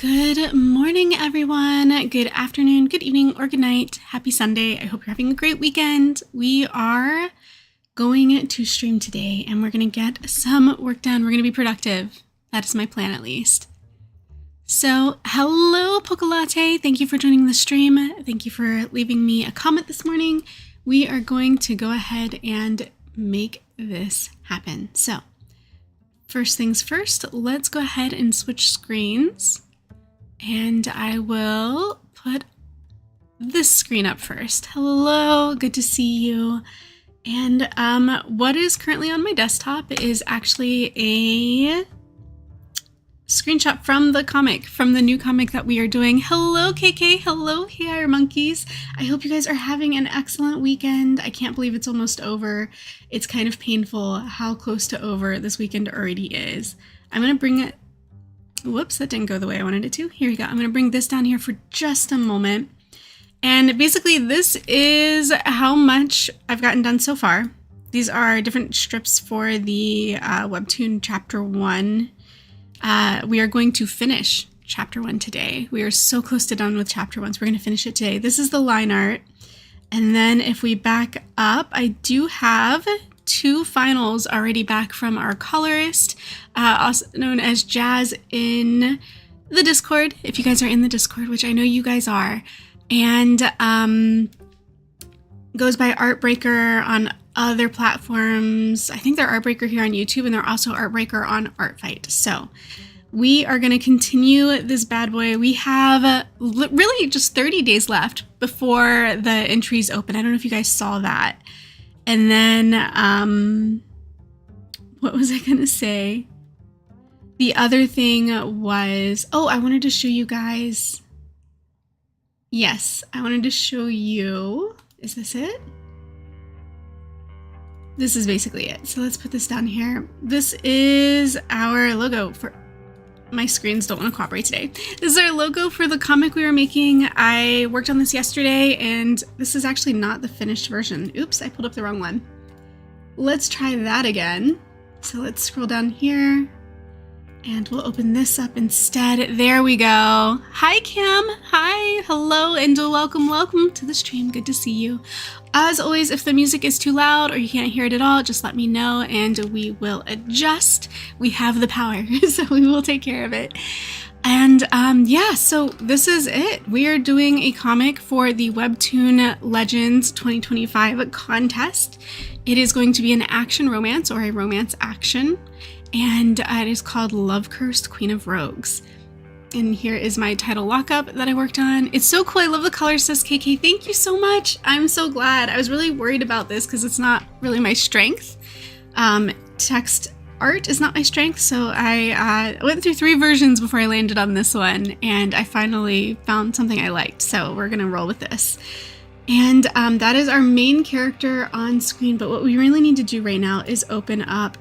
Good morning, everyone. Good afternoon, good evening, or good night. Happy Sunday. I hope you're having a great weekend. We are going to stream today and we're going to get some work done. We're going to be productive. That is my plan, at least. So, hello, Pocolate. Thank you for joining the stream. Thank you for leaving me a comment this morning. We are going to go ahead and make this happen. So, first things first, let's go ahead and switch screens. And I will put this screen up first. Hello, good to see you. And what is currently on my desktop is actually a screenshot from the comic, from the new comic that we are doing. Hello, KK. Hello, Hair Monkeys. I hope you guys are having an excellent weekend. I can't believe it's almost over. It's kind of painful how close to over this weekend already is. I'm going to bring it. Whoops, that didn't go the way I wanted it to. Here we go. I'm going to bring this down here for just a moment. And basically, this is how much I've gotten done so far. These are different strips for the Webtoon Chapter 1. We are going to finish Chapter 1 today. We are so close to done with Chapter 1, so we're going to finish it today. This is the line art. And then if we back up, I do have 2 finals already back from our colorist, also known as Jazz in the Discord, if you guys are in the Discord, which I know you guys are, and goes by Artbreaker on other platforms. I think they're Artbreaker here on YouTube, and they're also Artbreaker on Artfight. So we are going to continue this bad boy. We have really just 30 days left before the entries open. I don't know if you guys saw that. And then, what was I going to say? The other thing was, I wanted to show you guys. Yes, I wanted to show you. Is this it? This is basically it. So let's put this down here. This is our logo for... My screens don't want to cooperate today. This is our logo for the comic we were making. I worked on this yesterday, and this is actually not the finished version. Oops, I pulled up the wrong one. Let's try that again. So let's scroll down here, and we'll open this up instead. There we go. Hi, Kim. Hi. Hello, and welcome to the stream. Good to see you. As always, if the music is too loud or you can't hear it at all, just let me know and we will adjust. We have the power, so we will take care of it. And yeah, so this is it. We are doing a comic for the Webtoon Legends 2025 contest. It is going to be an action romance or a romance action, and it is called Love Cursed Queen of Rogues. And here is my title lockup that I worked on. It's so cool. I love the colors, says KK. Thank you so much. I'm so glad. I was really worried about this because it's not really my strength. Text art is not my strength. So I went through 3 versions before I landed on this one. And I finally found something I liked. So we're going to roll with this. And that is our main character on screen. But what we really need to do right now is open up,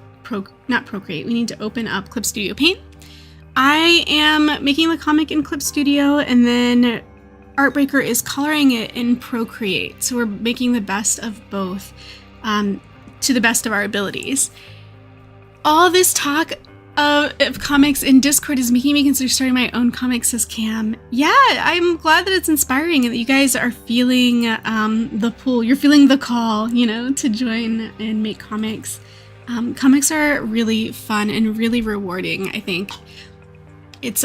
not Procreate. We need to open up Clip Studio Paint. I am making the comic in Clip Studio, and then Artbreaker is coloring it in Procreate. So we're making the best of both to the best of our abilities. All this talk of comics in Discord is making me consider starting my own comic, says Cam. Yeah, I'm glad that it's inspiring and that you guys are feeling the pull. You're feeling the call, to join and make comics. Comics are really fun and really rewarding, I think. It's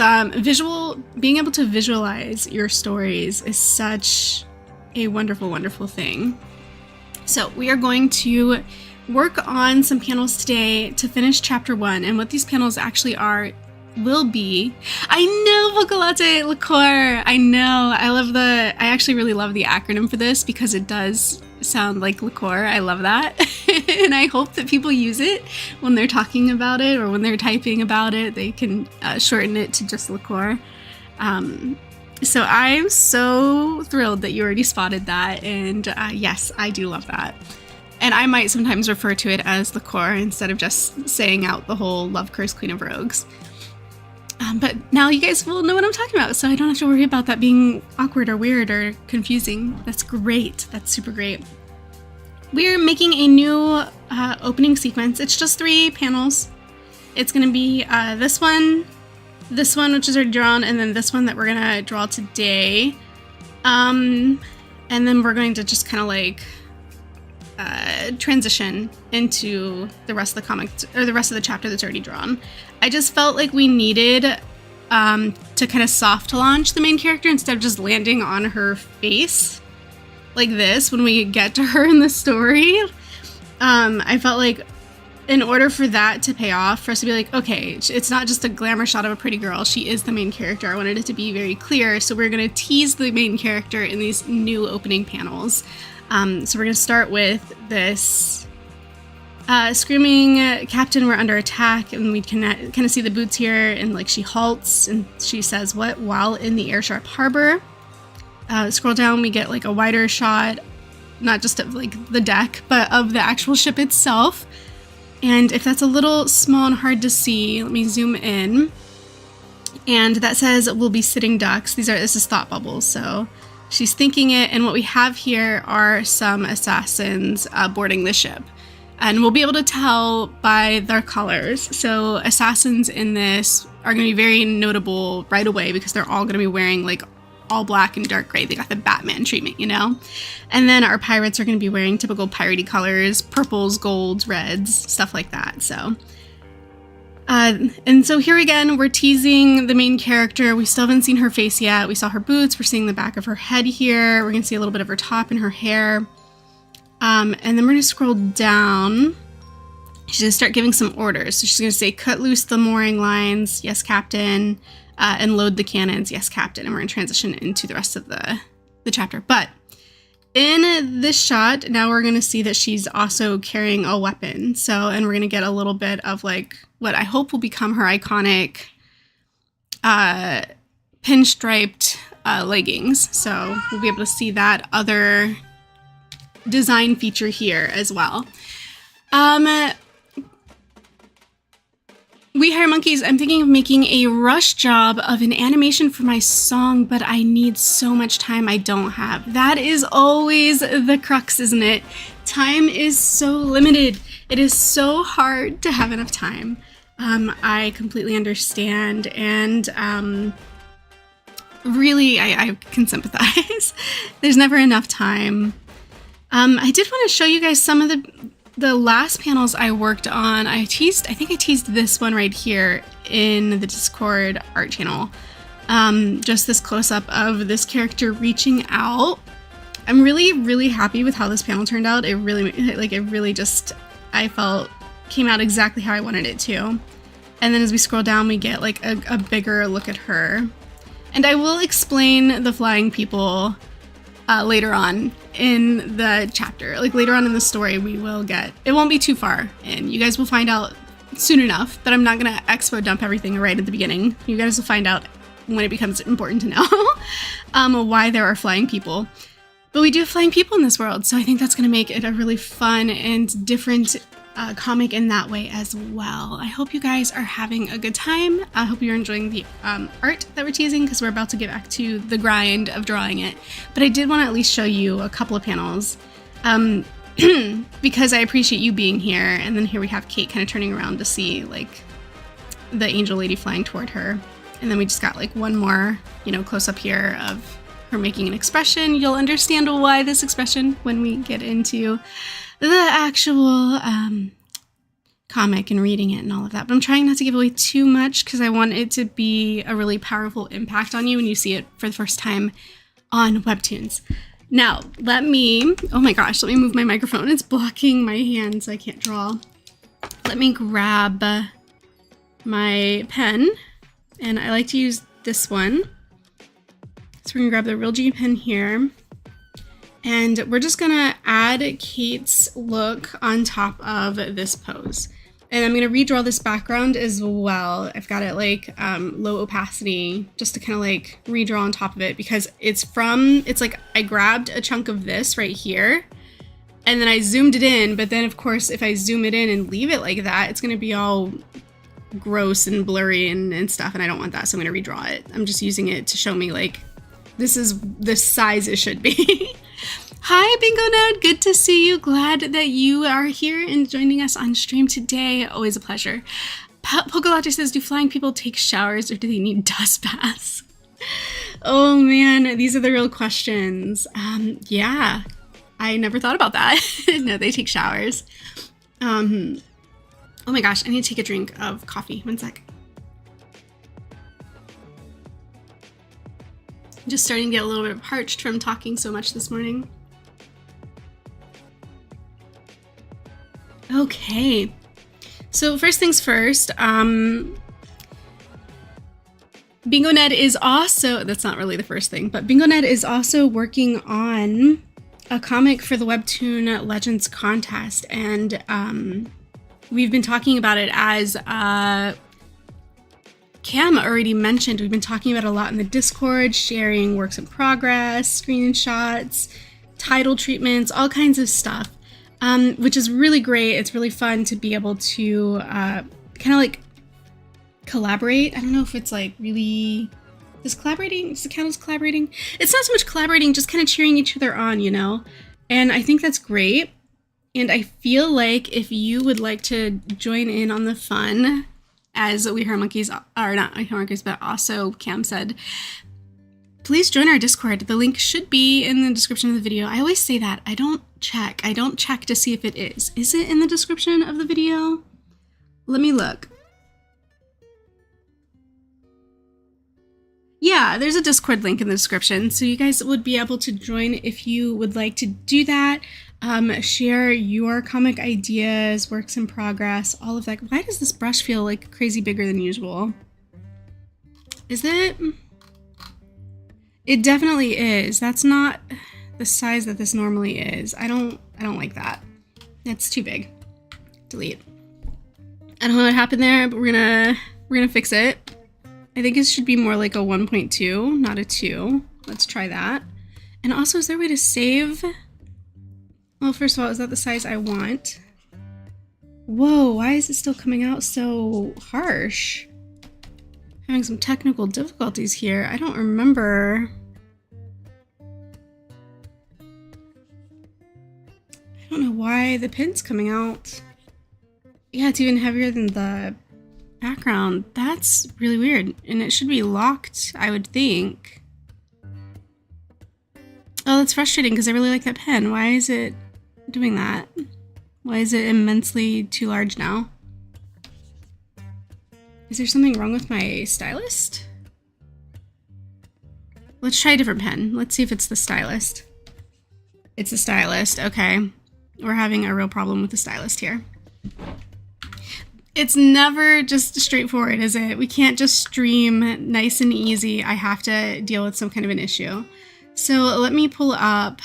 being able to visualize your stories is such a wonderful, wonderful thing. So we are going to work on some panels today to finish Chapter 1. And what these panels actually will be, I know, Pocolate Liqueur. I know. I actually really love the acronym for this because it does sound like liqueur. I love that. And I hope that people use it when they're talking about it or when they're typing about it. They can shorten it to just liqueur. So I'm so thrilled that you already spotted that. And yes, I do love that. And I might sometimes refer to it as liqueur instead of just saying out the whole Love Cursed Queen of Rogues. But now you guys will know what I'm talking about, so I don't have to worry about that being awkward or weird or confusing. That's great. That's super great. We're making a new opening sequence. It's just 3 panels. It's going to be this one, this one, which is already drawn, and then this one that we're gonna draw today. And then we're going to just kind of like transition into the rest of the comic, or the rest of the chapter that's already drawn. I just felt like we needed to kind of soft launch the main character instead of just landing on her face like this when we get to her in the story. I felt like in order for that to pay off, for us to be like, okay, it's not just a glamour shot of a pretty girl, she is the main character. I wanted it to be very clear, so we're going to tease the main character in these new opening panels. So we're going to start with this screaming, "Captain, we're under attack," and we can kind of see the boots here, and like she halts and she says, "What?" while in the Airsharp Harbor. Scroll down, we get like a wider shot, not just of like the deck, but of the actual ship itself. And if that's a little small and hard to see, let me zoom in. And that says, "We'll be sitting ducks." This is thought bubbles, so she's thinking it. And what we have here are some assassins boarding the ship. And we'll be able to tell by their colors. So assassins in this are going to be very notable right away because they're all going to be wearing like all black and dark gray. They got the Batman treatment, you know? And then our pirates are going to be wearing typical piratey colors, purples, golds, reds, stuff like that. So, and so here again, we're teasing the main character. We still haven't seen her face yet. We saw her boots. We're seeing the back of her head here. We're going to see a little bit of her top and her hair. And then we're going to scroll down. She's going to start giving some orders. So she's going to say, "Cut loose the mooring lines." "Yes, Captain." And "Load the cannons." "Yes, Captain." And we're going to transition into the rest of the chapter. But in this shot, now we're going to see that she's also carrying a weapon. So, and we're going to get a little bit of like what I hope will become her iconic pinstriped leggings. So we'll be able to see that other design feature here as well. We Hire Monkeys, I'm thinking of making a rush job of an animation for my song, but I need so much time I don't have. That is always the crux, isn't it? Time is so limited. It is so hard to have enough time. I completely understand, and really, I can sympathize. There's never enough time. I did want to show you guys some of the last panels I worked on. I think I teased this one right here in the Discord art channel. Just this close-up of this character reaching out. I'm really, really happy with how this panel turned out. It really just, I felt, came out exactly how I wanted it to. And then as we scroll down, we get like a bigger look at her. And I will explain the flying people later on in the chapter. Like later on in the story, we will get, it won't be too far in. You guys will find out soon enough, but I'm not going to expo dump everything right at the beginning. You guys will find out when it becomes important to know why there are flying people. But we do have flying people in this world, so I think that's going to make it a really fun and different comic in that way as well. I hope you guys are having a good time. I hope you're enjoying the art that we're teasing, because we're about to get back to the grind of drawing it. But I did want to at least show you a couple of panels because I appreciate you being here. And then here we have Kate kind of turning around to see like the angel lady flying toward her. And then we just got like one more, close up here of her making an expression. You'll understand why this expression when we get into the actual comic and reading it and all of that. But I'm trying not to give away too much because I want it to be a really powerful impact on you when you see it for the first time on Webtoons. Now, oh my gosh, let me move my microphone. It's blocking my hand so I can't draw. Let me grab my pen, and I like to use this one. So we're gonna grab the Real G pen here, and we're just gonna add Kate's look on top of this pose. And I'm gonna redraw this background as well. I've got it like low opacity just to kind of like redraw on top of it, because it's like I grabbed a chunk of this right here and then I zoomed it in, but then of course if I zoom it in and leave it like that, it's gonna be all gross and blurry and stuff, and I don't want that, so I'm gonna redraw it. I'm just using it to show me like this is the size it should be. Hi, Bingo Nerd. Good to see you. Glad that you are here and joining us on stream today. Always a pleasure. Pokelatte says, do flying people take showers or do they need dust baths? Oh man, these are the real questions. Yeah, I never thought about that. No, they take showers. Oh my gosh, I need to take a drink of coffee. One sec. I'm just starting to get a little bit parched from talking so much this morning. Okay, so first things first, Bingo Ned is also, that's not really the first thing, but Bingo Ned is also working on a comic for the Webtoon Legends contest, and we've been talking about it as Cam already mentioned. We've been talking about it a lot in the Discord, sharing works in progress, screenshots, title treatments, all kinds of stuff, which is really great. It's really fun to be able to kind of like collaborate. I don't know if it's like really, does it count as collaborating? It's not so much collaborating, just kind of cheering each other on, you know? And I think that's great. And I feel like if you would like to join in on the fun, as We Hear Monkeys, or not We Hear Monkeys, but also Cam said, please join our Discord. The link should be in the description of the video. I always say that. I don't check to see if it is. Is it in the description of the video? Let me look. Yeah, there's a Discord link in the description, so you guys would be able to join if you would like to do that. Share your comic ideas, works in progress, all of that. Why does this brush feel like crazy bigger than usual? Is it? It definitely is. That's not the size that this normally is. I don't like that. It's too big. Delete. I don't know what happened there, but we're gonna fix it. I think it should be more like a 1.2, not a 2. Let's try that. And also, is there a way to save? Well, first of all, is that the size I want? Whoa, why is it still coming out so harsh? Having some technical difficulties here. I don't remember. I don't know why the pin's coming out. Yeah, it's even heavier than the background. That's really weird, and it should be locked, I would think. Oh, that's frustrating because I really like that pen. Why is it doing that? Why is it immensely too large now? Is there something wrong with my stylist? Let's try a different pen. Let's see if it's the stylist. It's the stylist. Okay, we're having a real problem with the stylist here. It's never just straightforward, is it? We can't just stream nice and easy. I have to deal with some kind of an issue. So let me pull up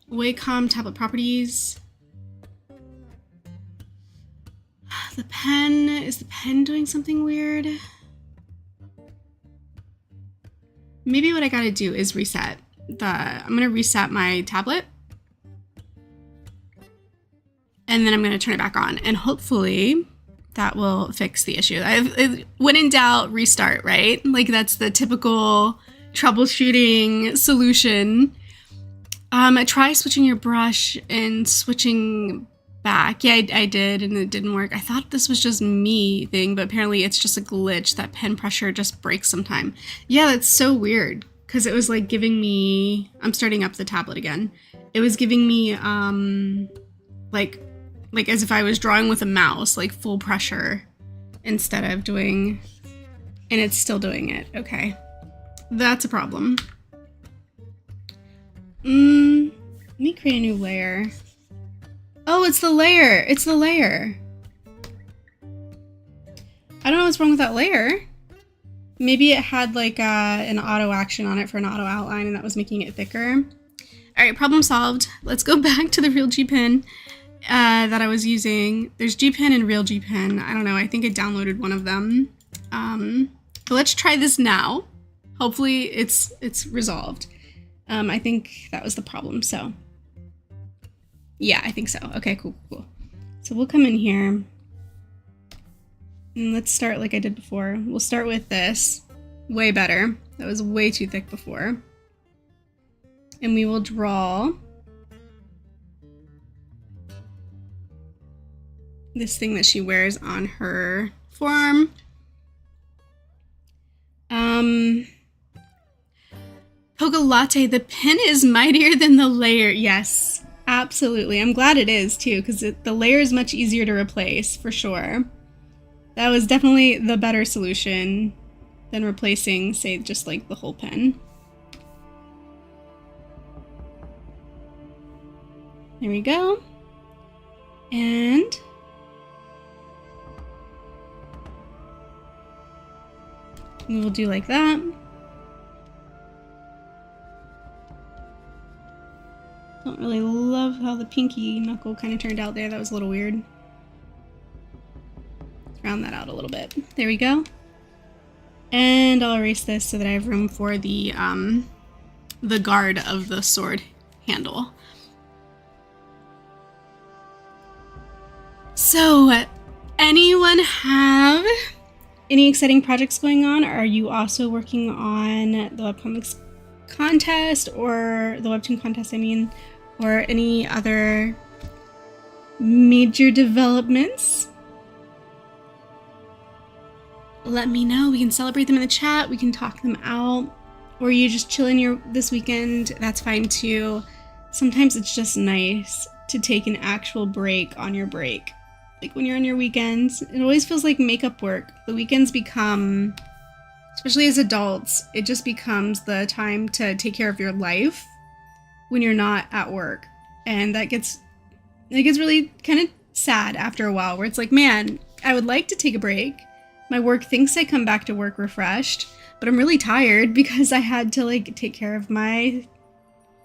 Wacom tablet properties. The pen, is the pen doing something weird? Maybe what I gotta do is reset I'm gonna reset my tablet. And then I'm going to turn it back on, and hopefully that will fix the issue. When in doubt, restart, right? Like, that's the typical troubleshooting solution. Try switching your brush and switching back. Yeah, I did, and it didn't work. I thought this was just me thing, but apparently it's just a glitch. That pen pressure just breaks sometime. Yeah, that's so weird, because it was like giving me, I'm starting up the tablet again. It was giving me, like as if I was drawing with a mouse, like full pressure instead of doing, and it's still doing it. Okay, that's a problem. Let me create a new layer. Oh, it's the layer. It's the layer. I don't know what's wrong with that layer. Maybe it had like an auto action on it for an auto outline, and that was making it thicker. All right, problem solved. Let's go back to the real G pen that I was using. There's G pen and real G pen. I don't know. I think I downloaded one of them. But let's try this now. Hopefully it's resolved. I think that was the problem. So yeah, I think so. Okay, cool. So we'll come in here and let's start like I did before. We'll start with this. Way better. That was way too thick before. And we will draw this thing that she wears on her forearm. Poca Latte, the pen is mightier than the layer. Yes, absolutely. I'm glad it is too, because the layer is much easier to replace for sure. That was definitely the better solution than replacing, say, just like the whole pen. There we go. And we'll do like that. Don't really love how the pinky knuckle kind of turned out there. That was a little weird. Let's round that out a little bit. There we go. And I'll erase this so that I have room for the guard of the sword handle. So, anyone have any exciting projects going on? Are you also working on the webcomics contest, or the webtoon contest, I mean, or any other major developments? Let me know. We can celebrate them in the chat. We can talk them out. Or you just chilling this weekend. That's fine too. Sometimes it's just nice to take an actual break on your break. Like when you're on your weekends, it always feels like makeup work. The weekends become, especially as adults, it just becomes the time to take care of your life when you're not at work. And it gets really kind of sad after a while, where it's like, man, I would like to take a break. My work thinks I come back to work refreshed, but I'm really tired because I had to like take care of my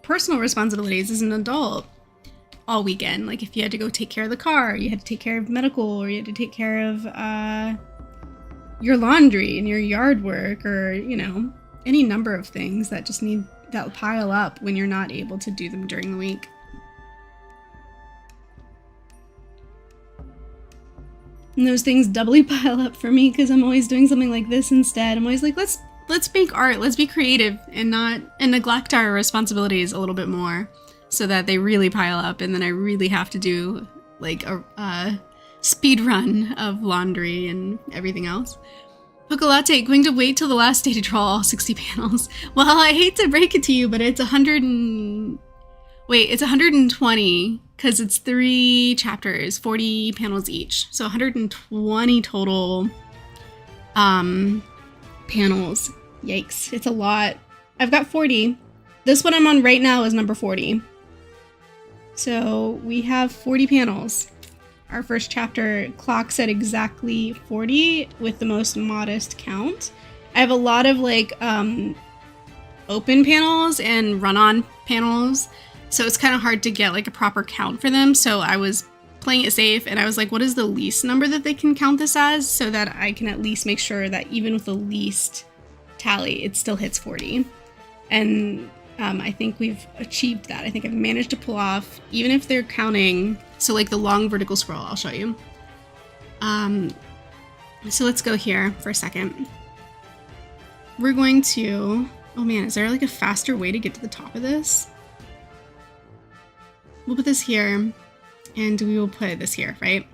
personal responsibilities as an adult all weekend. Like if you had to go take care of the car, you had to take care of medical, or you had to take care of your laundry and your yard work, or, you know, any number of things that just that pile up when you're not able to do them during the week. And those things doubly pile up for me because I'm always doing something like this instead. I'm always like, let's make art, let's be creative and neglect our responsibilities a little bit more, so that they really pile up, and then I really have to do like a speed run of laundry and everything else. Poca Latte, going to wait till the last day to draw all 60 panels. Well, I hate to break it to you, but it's 120, because it's 3 chapters, 40 panels each. So 120 total panels. Yikes, it's a lot. I've got 40. This one I'm on right now is number 40. So we have 40 panels. Our first chapter clocks at exactly 40 with the most modest count. I have a lot of like open panels and run-on panels, so it's kind of hard to get like a proper count for them. So I was playing it safe, and I was like, what is the least number that they can count this as, so that I can at least make sure that even with the least tally, it still hits 40. And I think we've achieved that. I think I've managed to pull off, even if they're counting, so like the long vertical scroll, I'll show you. So let's go here for a second. We're going to, oh man, is there like a faster way to get to the top of this? We'll put this here, and we will put this here, right?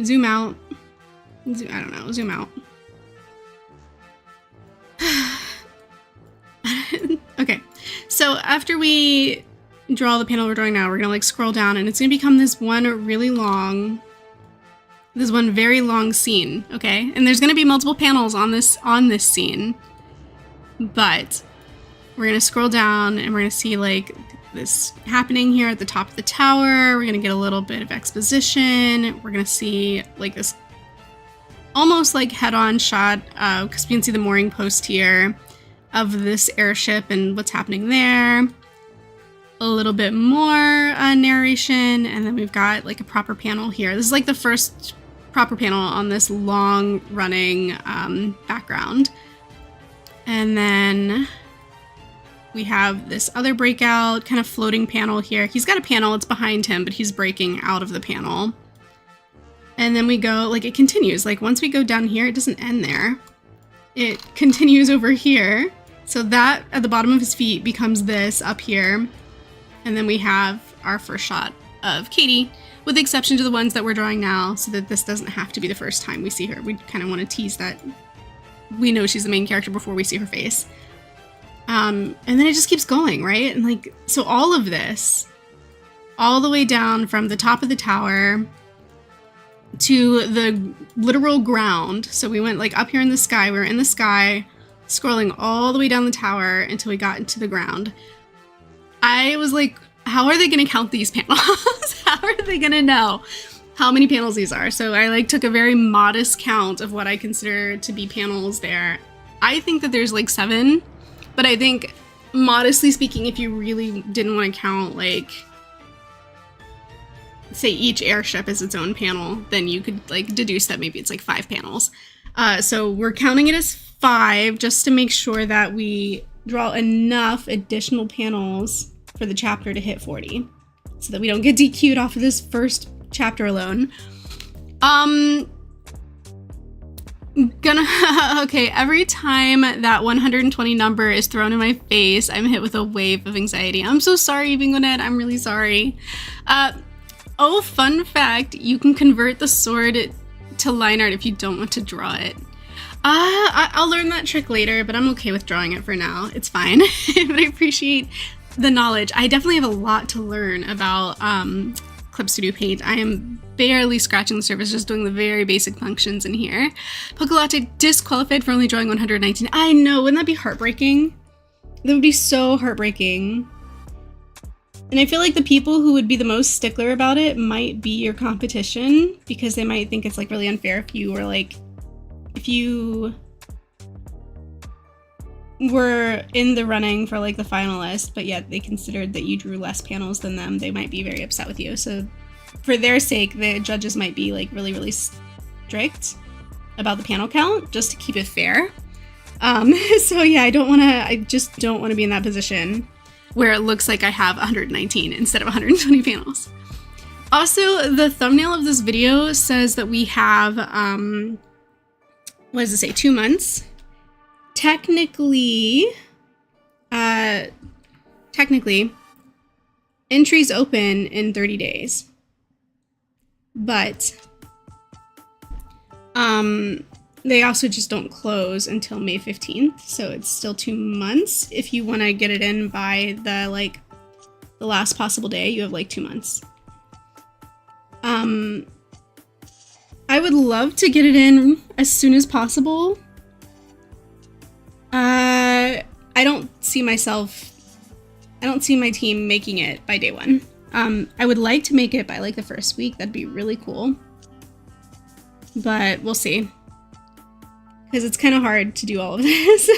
Zoom out. I don't know, zoom out. Okay, so after we draw the panel we're drawing now, we're gonna like scroll down, and it's gonna become this one very long scene, okay? And there's gonna be multiple panels on this scene, but we're gonna scroll down and we're gonna see like this happening here at the top of the tower. We're gonna get a little bit of exposition. We're gonna see like this almost like head-on shot, because we can see the mooring post here of this airship and what's happening there. A little bit more narration, and then we've got like a proper panel here. This is like the first proper panel on this long running background. And then we have this other breakout kind of floating panel here. He's got a panel, it's behind him, but he's breaking out of the panel. And then we go, like it continues. Like once we go down here, it doesn't end there. It continues over here. So that at the bottom of his feet becomes this up here. And then we have our first shot of Katie, with the exception to the ones that we're drawing now, so that this doesn't have to be the first time we see her. We kind of want to tease that we know she's the main character before we see her face. And then it just keeps going, right? And like, so all of this, all the way down from the top of the tower to the literal ground. So we went like up here in the sky, we were in the sky, scrolling all the way down the tower until we got into the ground. I was like, how are they going to count these panels? How are they going to know how many panels these are? So I like took a very modest count of what I consider to be panels there. I think that there's like 7, but I think modestly speaking, if you really didn't want to count like, say each airship is its own panel, then you could like deduce that maybe it's like 5 panels. So we're counting it as 5 just to make sure that we draw enough additional panels for the chapter to hit 40, so that we don't get DQ'd off of this first chapter alone. Okay, every time that 120 number is thrown in my face, I'm hit with a wave of anxiety. I'm so sorry, Bingonet, I'm really sorry. Oh, fun fact, you can convert the sword to line art if you don't want to draw it. I'll learn that trick later, but I'm okay with drawing it for now. It's fine, but I appreciate the knowledge. I definitely have a lot to learn about Clip Studio Paint. I am barely scratching the surface, just doing the very basic functions in here. Pocolatte disqualified for only drawing 119. I know, wouldn't that be heartbreaking? That would be so heartbreaking. And I feel like the people who would be the most stickler about it might be your competition, because they might think it's like really unfair if you were like, if you were in the running for like the finalist, but yet they considered that you drew less panels than them, they might be very upset with you. So for their sake, the judges might be like really, really strict about the panel count just to keep it fair. So yeah, I just don't want to be in that position where it looks like I have 119 instead of 120 panels. Also, the thumbnail of this video says that we have, what does it say, 2 months? Technically, entries open in 30 days, but they also just don't close until May 15th, so it's still 2 months. If you want to get it in by the last possible day, you have like 2 months. I would love to get it in as soon as possible. I don't see my team making it by day 1. I would like to make it by like the first week. That'd be really cool. But we'll see. Because it's kind of hard to do all of this,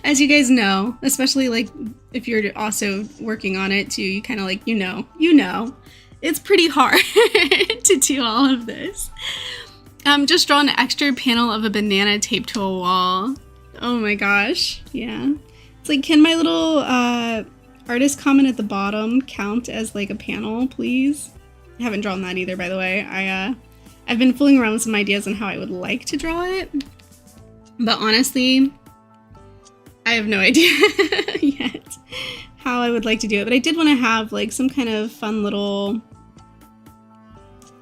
as you guys know, especially like if you're also working on it too, you kind of like, you know, it's pretty hard to do all of this. Just draw an extra panel of a banana taped to a wall. Oh my gosh, yeah. It's like, can my little artist comment at the bottom count as like a panel, please? I haven't drawn that either, by the way. I've been fooling around with some ideas on how I would like to draw it, but honestly, I have no idea yet how I would like to do it. But I did want to have like some kind of fun little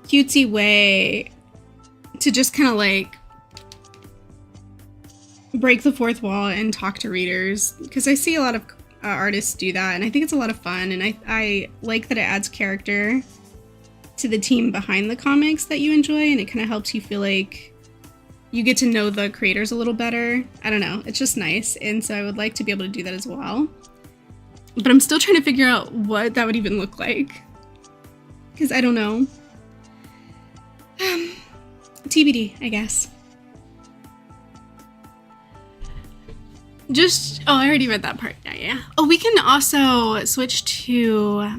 cutesy way to just kind of like break the fourth wall and talk to readers, because I see a lot of artists do that, and I think it's a lot of fun, and I like that it adds character to the team behind the comics that you enjoy, and it kind of helps you feel like you get to know the creators a little better. I don't know, it's just nice, and so I would like to be able to do that as well. But I'm still trying to figure out what that would even look like, because I don't know. TBD, I guess. I already read that part. Yeah. Oh, we can also switch to, I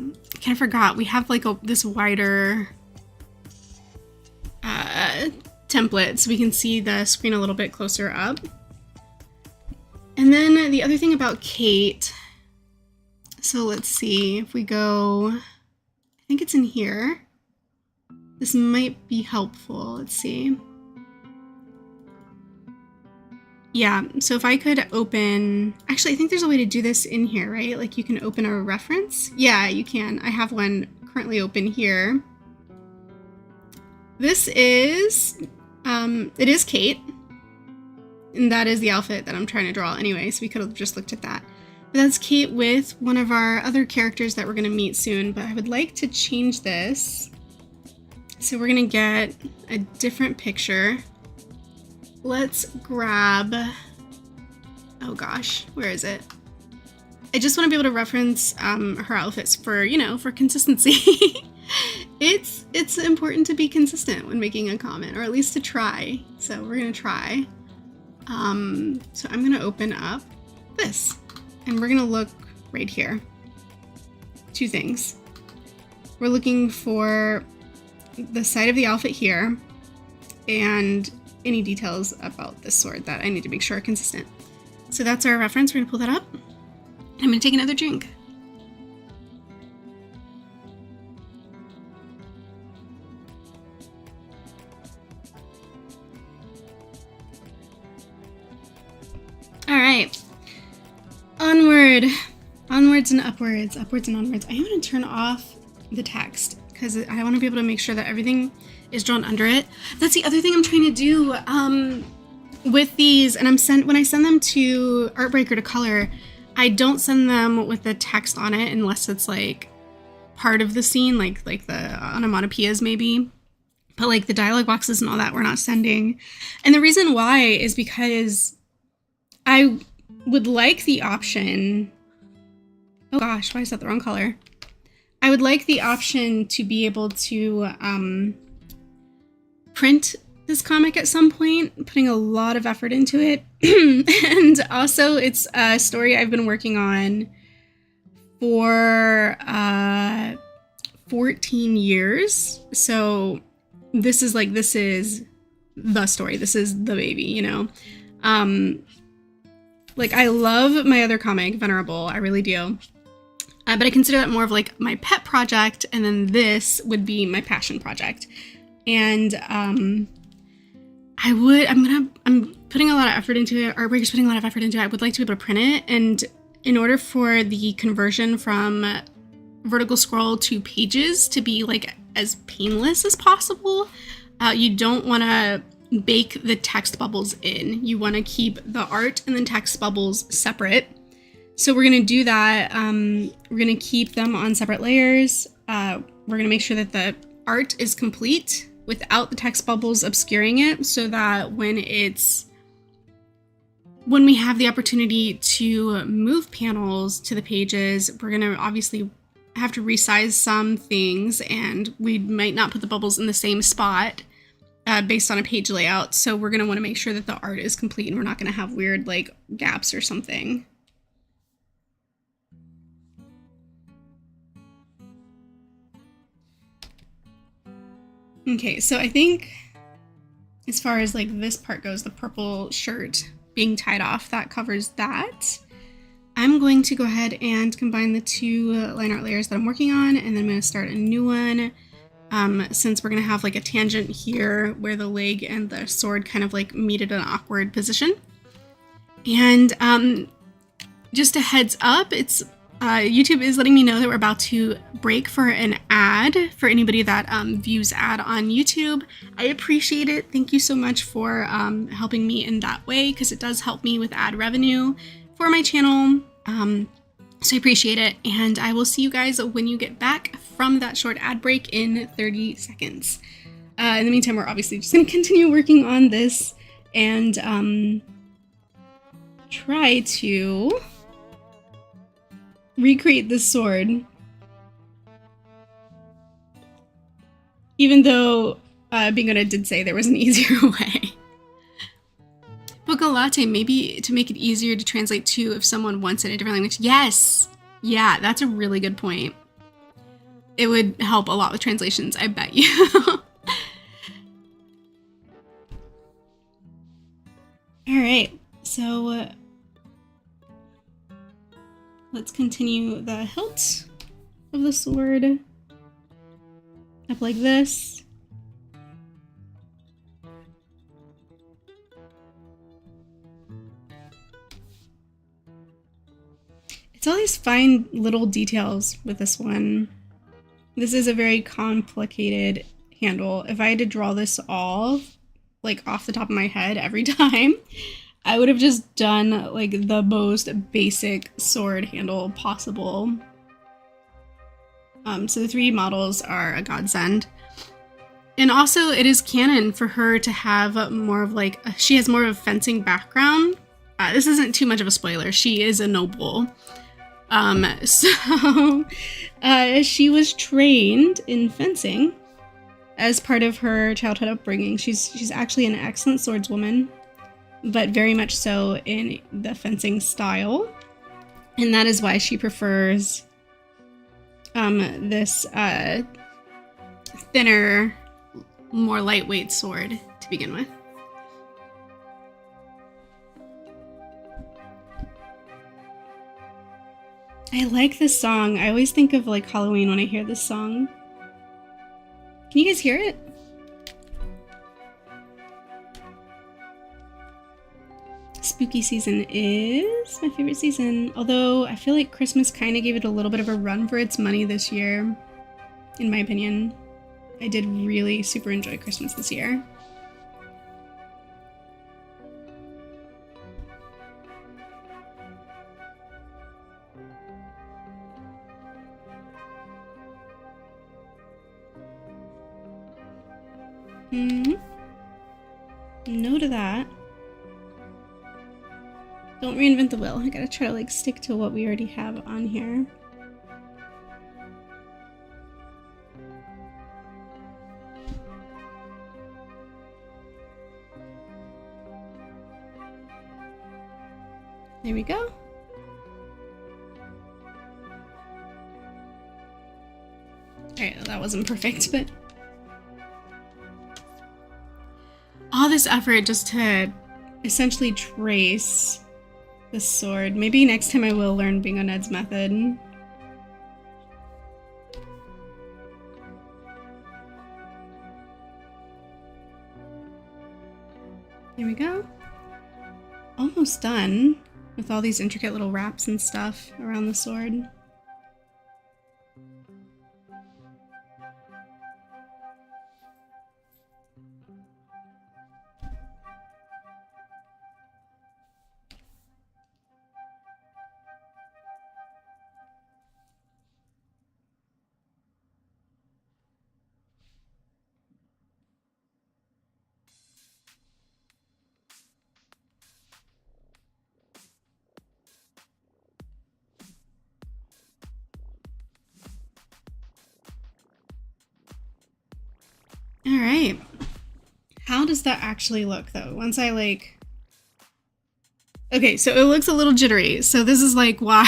kind of forgot, we have like this wider template so we can see the screen a little bit closer up. And then the other thing about Kate, so let's see if we go, I think it's in here. This might be helpful. Let's see. Yeah, so if I could open, actually I think there's a way to do this in here, right? Like you can open a reference. Yeah, you can. I have one currently open here. This is, it is Kate, and that is the outfit that I'm trying to draw anyway, so we could have just looked at that. But that's Kate with one of our other characters that we're going to meet soon, but I would like to change this. So we're going to get a different picture. Let's grab, oh gosh, where is it? I just want to be able to reference her outfits for, you know, for consistency. It's important to be consistent when making a comment, or at least to try. So we're going to try. So I'm going to open up this, and we're going to look right here. Two things. We're looking for the side of the outfit here, and any details about this sword that I need to make sure are consistent. So that's our reference. We're gonna pull that up. I'm gonna take another drink. All right, onward, onwards and upwards, upwards and onwards. I am gonna turn off the text because I want to be able to make sure that everything is drawn under it. That's the other thing I'm trying to do with these, and when I send them to Artbreaker to color, I don't send them with the text on it unless it's like part of the scene, like the onomatopoeias maybe. But like the dialogue boxes and all that, we're not sending. And the reason why is because I would like the option. Oh gosh, why is that the wrong color? I would like the option to be able to print this comic at some point, putting a lot of effort into it. And also it's a story I've been working on for 14 years. So this is the story. This is the baby, you know? Like I love my other comic, Venerable. I really do. But I consider that more of like my pet project, and then this would be my passion project. And I'm putting a lot of effort into it. Artbreaker's putting a lot of effort into it. I would like to be able to print it, and in order for the conversion from vertical scroll to pages to be like as painless as possible, you don't want to bake the text bubbles in. You want to keep the art and the text bubbles separate. So we're going to do that. We're going to keep them on separate layers. We're going to make sure that the art is complete without the text bubbles obscuring it, so that when we have the opportunity to move panels to the pages, we're going to obviously have to resize some things, and we might not put the bubbles in the same spot based on a page layout. So we're going to want to make sure that the art is complete, and we're not going to have weird like gaps or something. Okay, so I think as far as like this part goes, the purple shirt being tied off, that covers that. I'm going to go ahead and combine the two line art layers that I'm working on, and then I'm going to start a new one. Since we're going to have like a tangent here where the leg and the sword kind of like meet at an awkward position. And just a heads up, it's YouTube is letting me know that we're about to break for an ad for anybody that views ad on YouTube. I appreciate it. Thank you so much for helping me in that way, because it does help me with ad revenue for my channel. So I appreciate it, and I will see you guys when you get back from that short ad break in 30 seconds. In the meantime, we're obviously just going to continue working on this and try to recreate this sword, even though Bingona did say there was an easier way. Book a latte, maybe to make it easier to translate to if someone wants it in a different language. Yes! Yeah, that's a really good point. It would help a lot with translations, I bet you. Alright, so let's continue the hilt of the sword up like this. It's all these fine little details with this one This is a very complicated handle. If I had to draw this all, like, off the top of my head every time, I would have just done, like, the most basic sword handle possible. So the 3D models are a godsend. And also, it is canon for her to have more of, like, she has more of a fencing background. This isn't too much of a spoiler. She is a noble. She was trained in fencing as part of her childhood upbringing. She's actually an excellent swordswoman, but very much so in the fencing style. And that is why she prefers this thinner, more lightweight sword to begin with. I like this song. I always think of, like, Halloween when I hear this song. Can you guys hear it? Spooky season is my favorite season, although I feel like Christmas kind of gave it a little bit of a run for its money this year, in my opinion. I did really super enjoy Christmas this year. No to that. Don't reinvent the wheel. I gotta try to, like, stick to what we already have on here. There we go. Alright, that wasn't perfect, but all this effort just to essentially trace the sword. Maybe next time I will learn Bingo Ned's method. There we go. Almost done with all these intricate little wraps and stuff around the sword. Alright. How does that actually look, though? Once I, like... Okay, so it looks a little jittery. So this is, like, why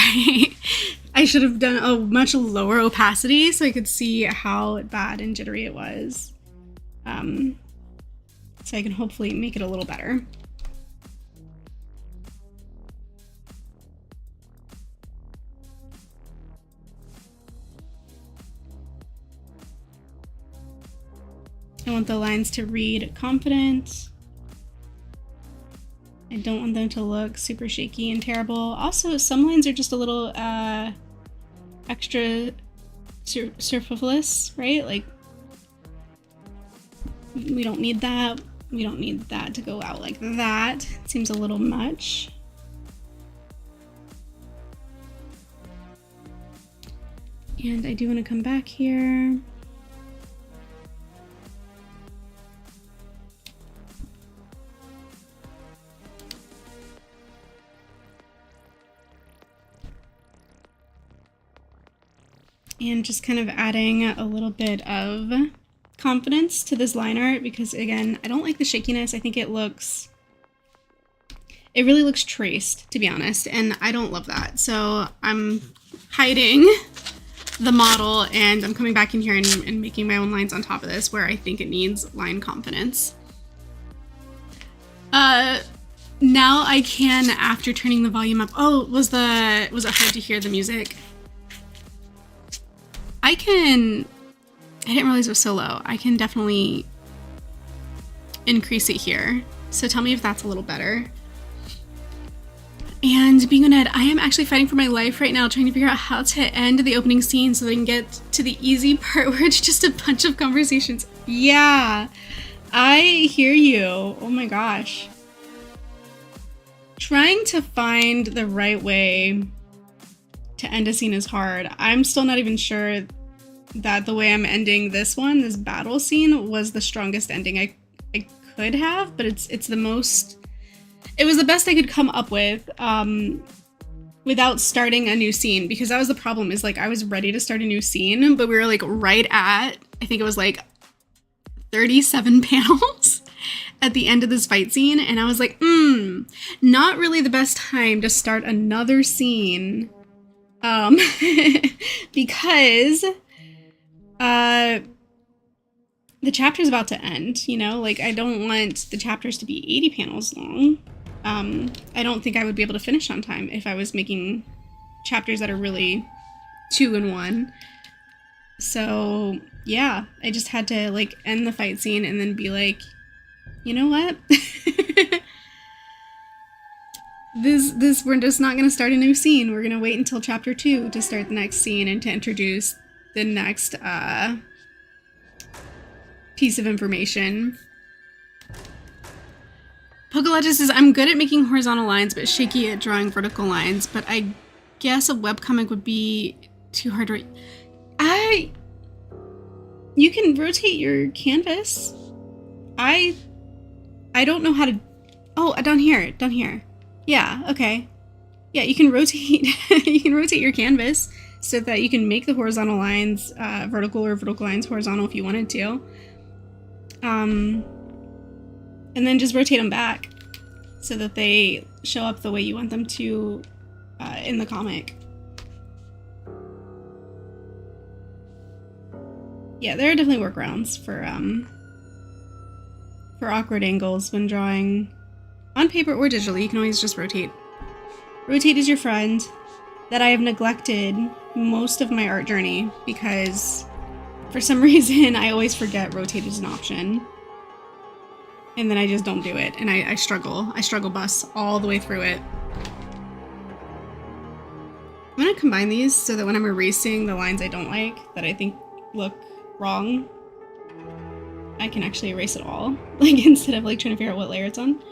I should have done a much lower opacity so I could see how bad and jittery it was. So I can hopefully make it a little better. I want the lines to read confident. I don't want them to look super shaky and terrible. Also, some lines are just a little extra superfluous, right? Like, we don't need that. We don't need that to go out like that. It seems a little much. And I do want to come back here. And just kind of adding a little bit of confidence to this line art because, again, I don't like the shakiness. I think it really looks traced, to be honest, and I don't love that. So I'm hiding the model and I'm coming back in here and making my own lines on top of this where I think it needs line confidence. Now I can, after turning the volume up. Oh, was it hard to hear the music? I didn't realize it was so low. I can definitely increase it here. So tell me if that's a little better. And being an ed, I am actually fighting for my life right now, trying to figure out how to end the opening scene so that I can get to the easy part where it's just a bunch of conversations. Yeah, I hear you. Oh my gosh. Trying to find the right way to end a scene is hard. I'm still not even sure that the way I'm ending this one, this battle scene, was the strongest ending I could have, but it's the most... It was the best I could come up with without starting a new scene, because that was the problem, is like I was ready to start a new scene, but we were like right at, I think it was like 37 panels at the end of this fight scene, and I was like, not really the best time to start another scene because the chapter's about to end, you know? Like, I don't want the chapters to be 80 panels long. I don't think I would be able to finish on time if I was making chapters that are really 2 in 1. So, yeah, I just had to, like, end the fight scene and then be like, you know what? We're just not going to start a new scene. We're going to wait until chapter 2 to start the next scene and to introduce the next, piece of information. Pokelegis says, I'm good at making horizontal lines, but shaky at drawing vertical lines, but I guess a webcomic would be too hard to write. You can rotate your canvas. I don't know how to... Oh, down here. Yeah, okay. Yeah, you can rotate you can rotate your canvas so that you can make the horizontal lines vertical or vertical lines horizontal if you wanted to. And then just rotate them back so that they show up the way you want them to in the comic. Yeah, there are definitely workarounds for awkward angles when drawing on paper or digitally. You can always just rotate. Rotate is your friend. That I have neglected most of my art journey because for some reason I always forget rotate is an option. And then I just don't do it, and I struggle. I struggle bus all the way through it. I'm gonna combine these so that when I'm erasing the lines I don't like, that I think look wrong, I can actually erase it all. Like, instead of like trying to figure out what layer it's on.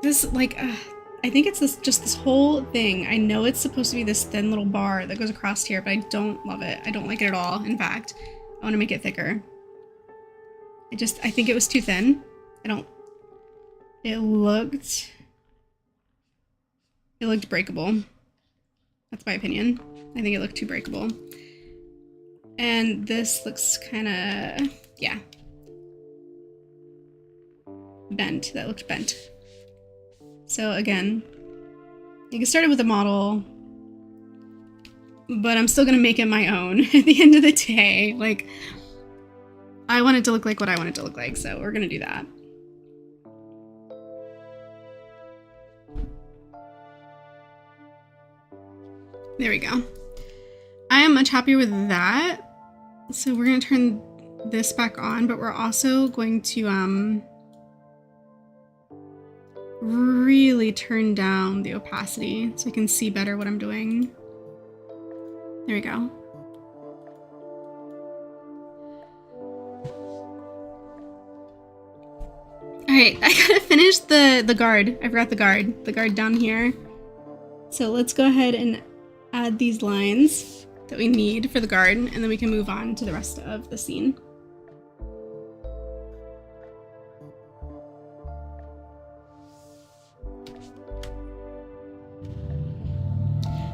This, like, I think it's just this whole thing. I know it's supposed to be this thin little bar that goes across here, but I don't love it. I don't like it at all. In fact, I want to make it thicker. I think it was too thin. It looked breakable. That's my opinion. I think it looked too breakable. And this looks kind of, yeah. Bent. That looked bent. So again, you can start it with a model, but I'm still gonna make it my own at the end of the day. Like, I want it to look like what I want it to look like, so we're gonna do that. There we go. I am much happier with that. So we're gonna turn this back on, but we're also going to really turn down the opacity so I can see better what I'm doing. There we go. Alright, I gotta finish the guard. I forgot the guard down here. So let's go ahead and add these lines that we need for the guard, and then we can move on to the rest of the scene.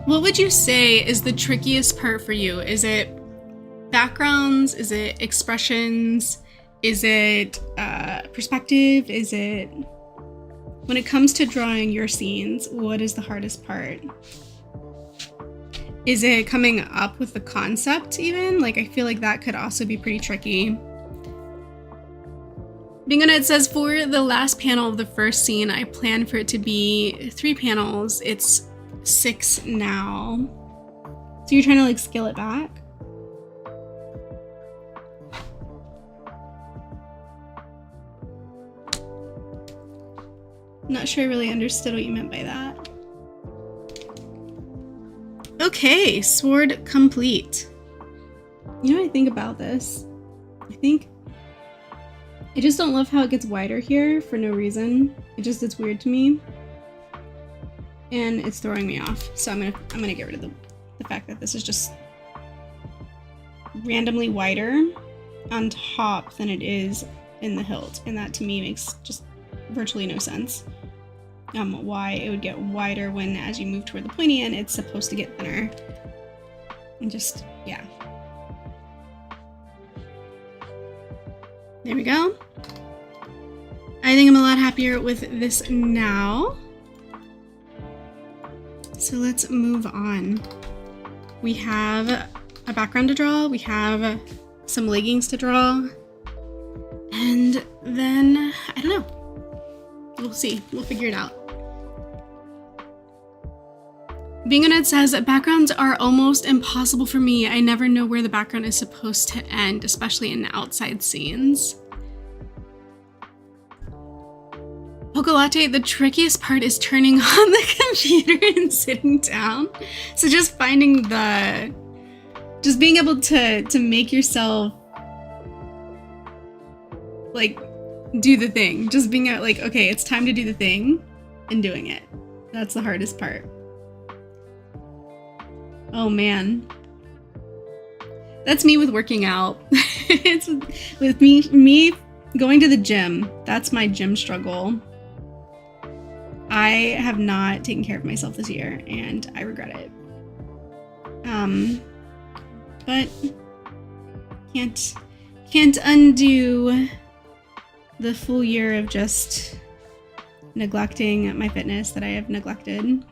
What would you say is the trickiest part for you? Is it backgrounds? Is it expressions? Is it perspective? Is it... When it comes to drawing your scenes, what is the hardest part? Is it coming up with the concept even? Like, I feel like that could also be pretty tricky. Bingonut says, for the last panel of the first scene, I planned for it to be 3 panels. It's 6 now. So you're trying to like scale it back? Not sure I really understood what you meant by that. Okay, sword complete. You know what I think about this? I just don't love how it gets wider here for no reason. It's weird to me. And it's throwing me off. So I'm gonna get rid of the fact that this is just randomly wider on top than it is in the hilt. And that to me makes just virtually no sense. Why it would get wider when as you move toward the pointy end, it's supposed to get thinner. And just, yeah. There we go. I think I'm a lot happier with this now. So let's move on. We have a background to draw. We have some leggings to draw. And then, I don't know. We'll see. We'll figure it out. Bingoned says, backgrounds are almost impossible for me. I never know where the background is supposed to end, especially in outside scenes. Pocolate, the trickiest part is turning on the computer and sitting down. So just finding just being able to make yourself like do the thing. Just being like, okay, it's time to do the thing and doing it. That's the hardest part. Oh man. That's me with working out. It's with me going to the gym. That's my gym struggle. I have not taken care of myself this year and I regret it. But can't undo the full year of just neglecting my fitness that I have neglected.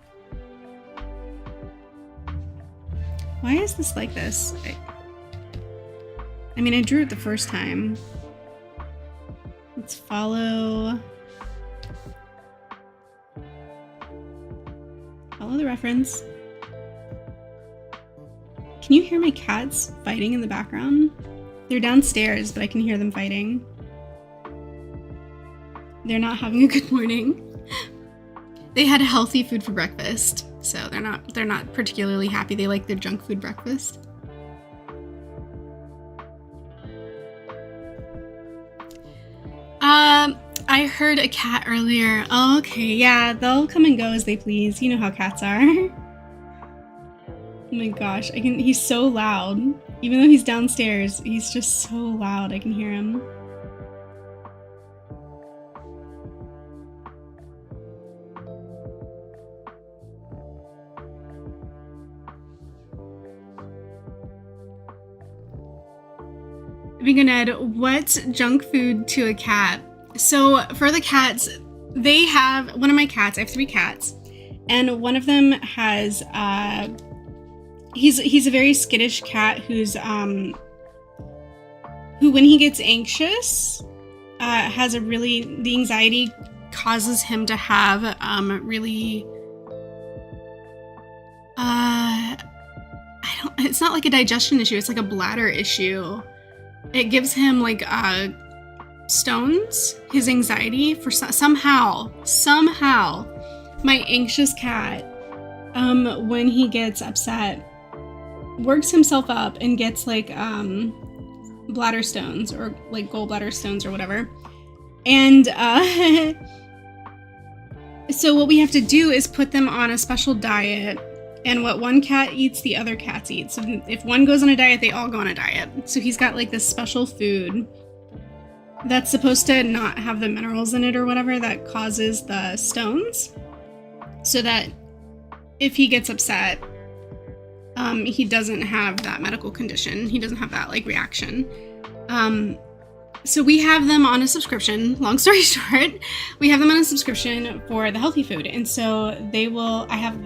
Why is this like this? I mean, I drew it the first time. Let's follow the reference. Can you hear my cats fighting in the background? They're downstairs, but I can hear them fighting. They're not having a good morning. They had healthy food for breakfast, so they're not particularly happy. They like their junk food breakfast. I heard a cat earlier. Oh, okay, yeah, they'll come and go as they please. You know how cats are. Oh my gosh, he's so loud. Even though he's downstairs, he's just so loud. I can hear him. Bingoned, what's junk food to a cat? So for the cats, they have one of my cats. I have 3 cats, and one of them has he's a very skittish cat who's who when he gets anxious has the anxiety causes him to have really it's not like a digestion issue, it's like a bladder issue. It gives him like stones, his anxiety, for somehow my anxious cat when he gets upset works himself up and gets like bladder stones or like gallbladder stones or whatever. And so what we have to do is put them on a special diet, and what one cat eats, the other cats eat. So if one goes on a diet, they all go on a diet. So he's got like this special food that's supposed to not have the minerals in it or whatever that causes the stones, so that if he gets upset, he doesn't have that medical condition. He doesn't have that like reaction. So we have them on a subscription. Long story short, we have them on a subscription for the healthy food. And so I have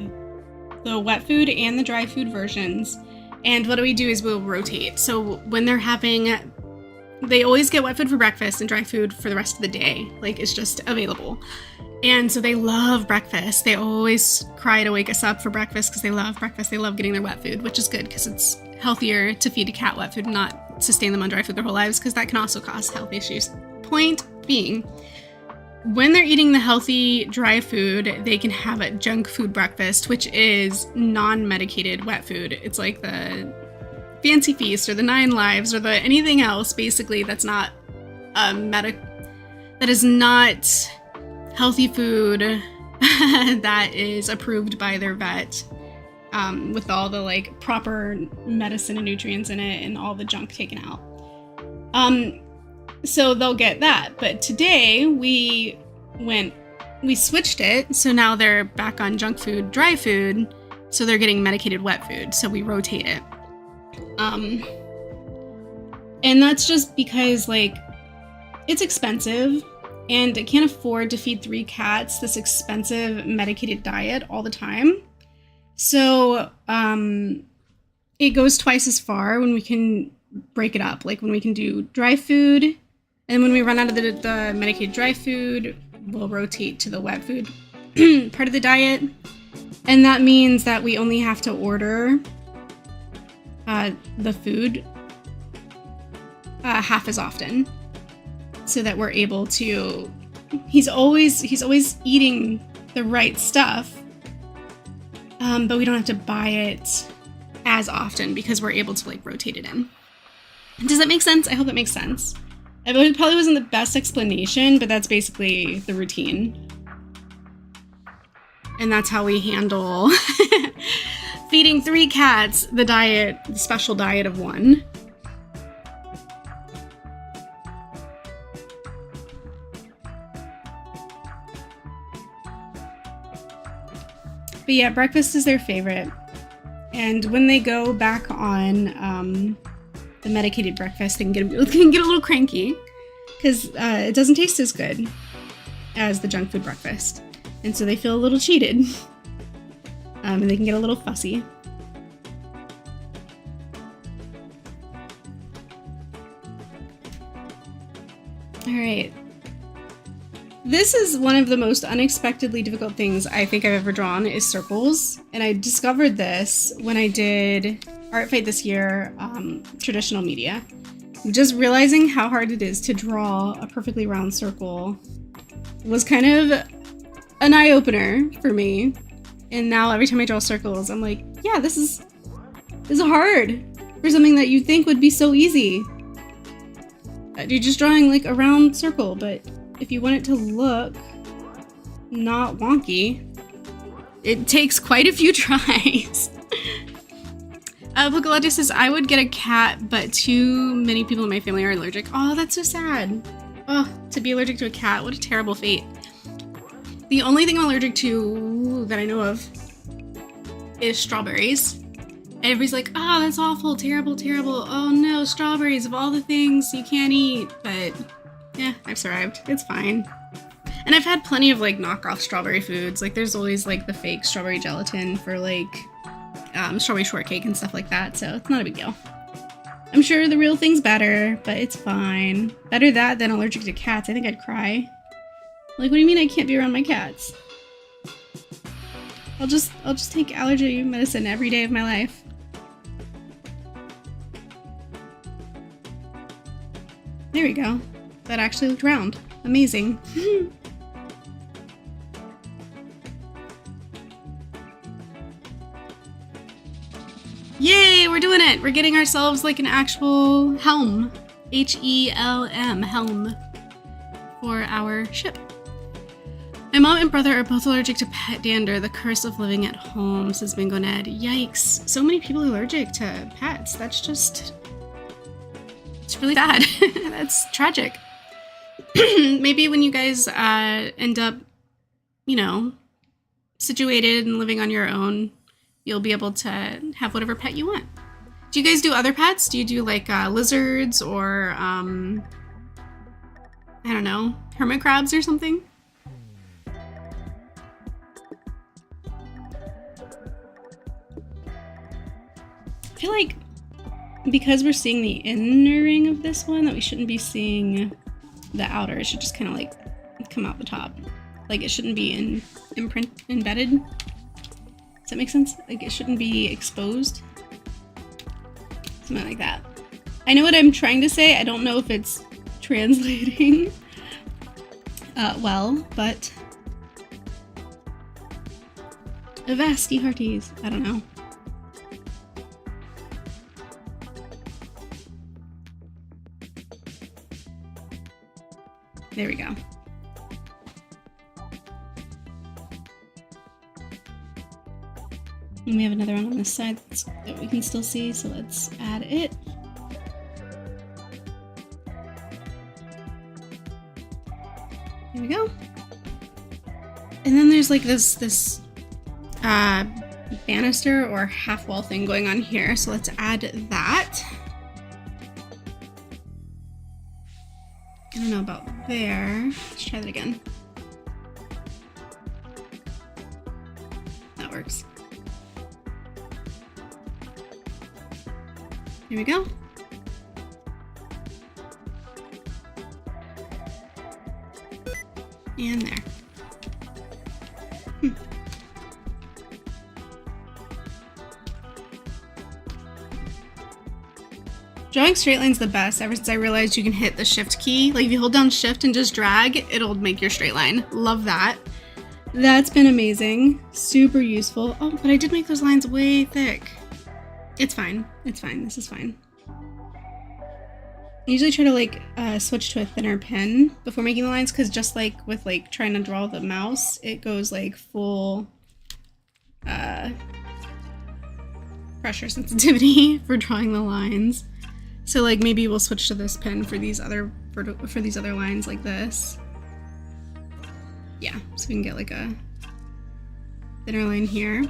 the wet food and the dry food versions. And what we do is we'll rotate. So when they always get wet food for breakfast and dry food for the rest of the day. Like, it's just available. And so they love breakfast. They always cry to wake us up for breakfast because they love breakfast. They love getting their wet food, which is good because it's healthier to feed a cat wet food and not sustain them on dry food their whole lives, because that can also cause health issues. Point being, when they're eating the healthy dry food, they can have a junk food breakfast, which is non-medicated wet food. It's like the Fancy Feast or the 9 Lives or the anything else basically that's not that is not healthy food that is approved by their vet, with all the like proper medicine and nutrients in it and all the junk taken out. So they'll get that. But today we switched it, so now they're back on junk food, dry food, so they're getting medicated wet food, so we rotate it. And that's just because like it's expensive and I can't afford to feed 3 cats this expensive medicated diet all the time. So it goes twice as far when we can break it up, like when we can do dry food, and when we run out of the medicated dry food, we'll rotate to the wet food part of the diet. And that means that we only have to order the food half as often, so that we're able to, he's always eating the right stuff, but we don't have to buy it as often because we're able to like rotate it in. Does that make sense? I hope that makes sense. It probably wasn't the best explanation, but that's basically the routine. And that's how we handle feeding 3 cats the special diet of 1. But yeah, breakfast is their favorite. And when they go back on the medicated breakfast, they can get a little cranky because it doesn't taste as good as the junk food breakfast. And so they feel a little cheated. And they can get a little fussy. All right. This is one of the most unexpectedly difficult things I think I've ever drawn is circles. And I discovered this when I did Art Fight this year, traditional media. Just realizing how hard it is to draw a perfectly round circle was kind of an eye-opener for me. And now every time I draw circles, I'm like, yeah, this is hard for something that you think would be so easy. You're just drawing like a round circle, but if you want it to look not wonky, it takes quite a few tries. Pocologic says, I would get a cat, but too many people in my family are allergic. Oh, that's so sad. Oh, to be allergic to a cat, what a terrible fate. The only thing I'm allergic to that I know of is strawberries. Everybody's like, oh, that's awful, terrible, terrible. Oh no, strawberries of all the things you can't eat. But yeah, I've survived. It's fine. And I've had plenty of like knockoff strawberry foods. Like there's always like the fake strawberry gelatin for like strawberry shortcake and stuff like that. So it's not a big deal. I'm sure the real thing's better, but it's fine. Better that than allergic to cats. I think I'd cry. Like, what do you mean I can't be around my cats? I'll just take allergy medicine every day of my life. There we go. That actually looked round. Amazing. Yay, we're doing it! We're getting ourselves like an actual helm. H-E-L-M, helm. For our ship. My mom and brother are both allergic to pet dander, the curse of living at home, says Bingo Ned. Yikes. So many people are allergic to pets. That's just... it's really bad. That's tragic. Maybe when you guys end up, you know, situated and living on your own, you'll be able to have whatever pet you want. Do you guys do other pets? Do you do like lizards or, I don't know, hermit crabs or something? I feel like because we're seeing the inner ring of this one, that we shouldn't be seeing the outer. It should just kind of like come out the top. Like it shouldn't be embedded. Does that make sense? Like it shouldn't be exposed. Something like that. I know what I'm trying to say. I don't know if it's translating. well, but Avasti Hearties. I don't know. There we go. And we have another one on this side that we can still see, so let's add it. There we go. And then there's like this banister or half wall thing going on here, so let's add that. I don't know about there. Let's try that again. That works. Here we go. And there. Drawing straight line's the best ever since I realized you can hit the shift key. Like if you hold down shift and just drag, it'll make your straight line. Love that. That's been amazing. Super useful. Oh, but I did make those lines way thick. It's fine. It's fine. This is fine. I usually try to like switch to a thinner pen before making the lines, because just like with like trying to draw the mouse, it goes like full pressure sensitivity for drawing the lines. So like maybe we'll switch to this pen for these other lines like this. Yeah, so we can get like a thinner line here.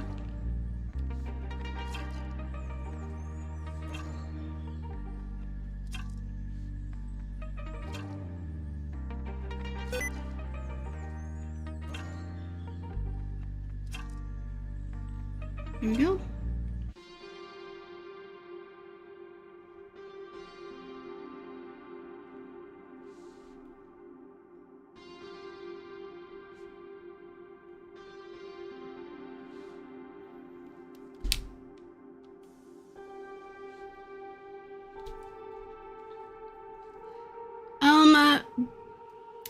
There we go.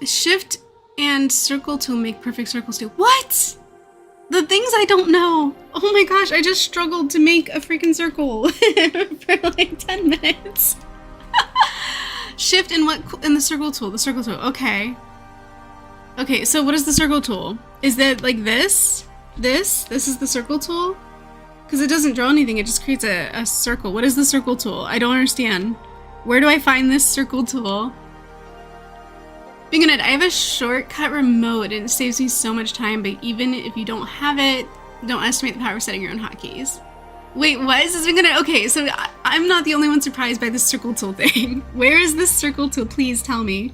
Shift and circle to make perfect circles too. What? The things I don't know. Oh my gosh, I just struggled to make a freaking circle for like 10 minutes. Shift and what in the circle tool? The circle tool. Okay. Okay, so what is the circle tool? Is that like this? This is the circle tool? Because it doesn't draw anything, it just creates a circle. What is the circle tool? I don't understand. Where do I find this circle tool? Being honest, I have a shortcut remote and it saves me so much time, but even if you don't have it, don't estimate the power of setting your own hotkeys. Wait, what is this being gonna? Okay, so I'm not the only one surprised by this circle tool thing. Where is this circle tool? Please tell me.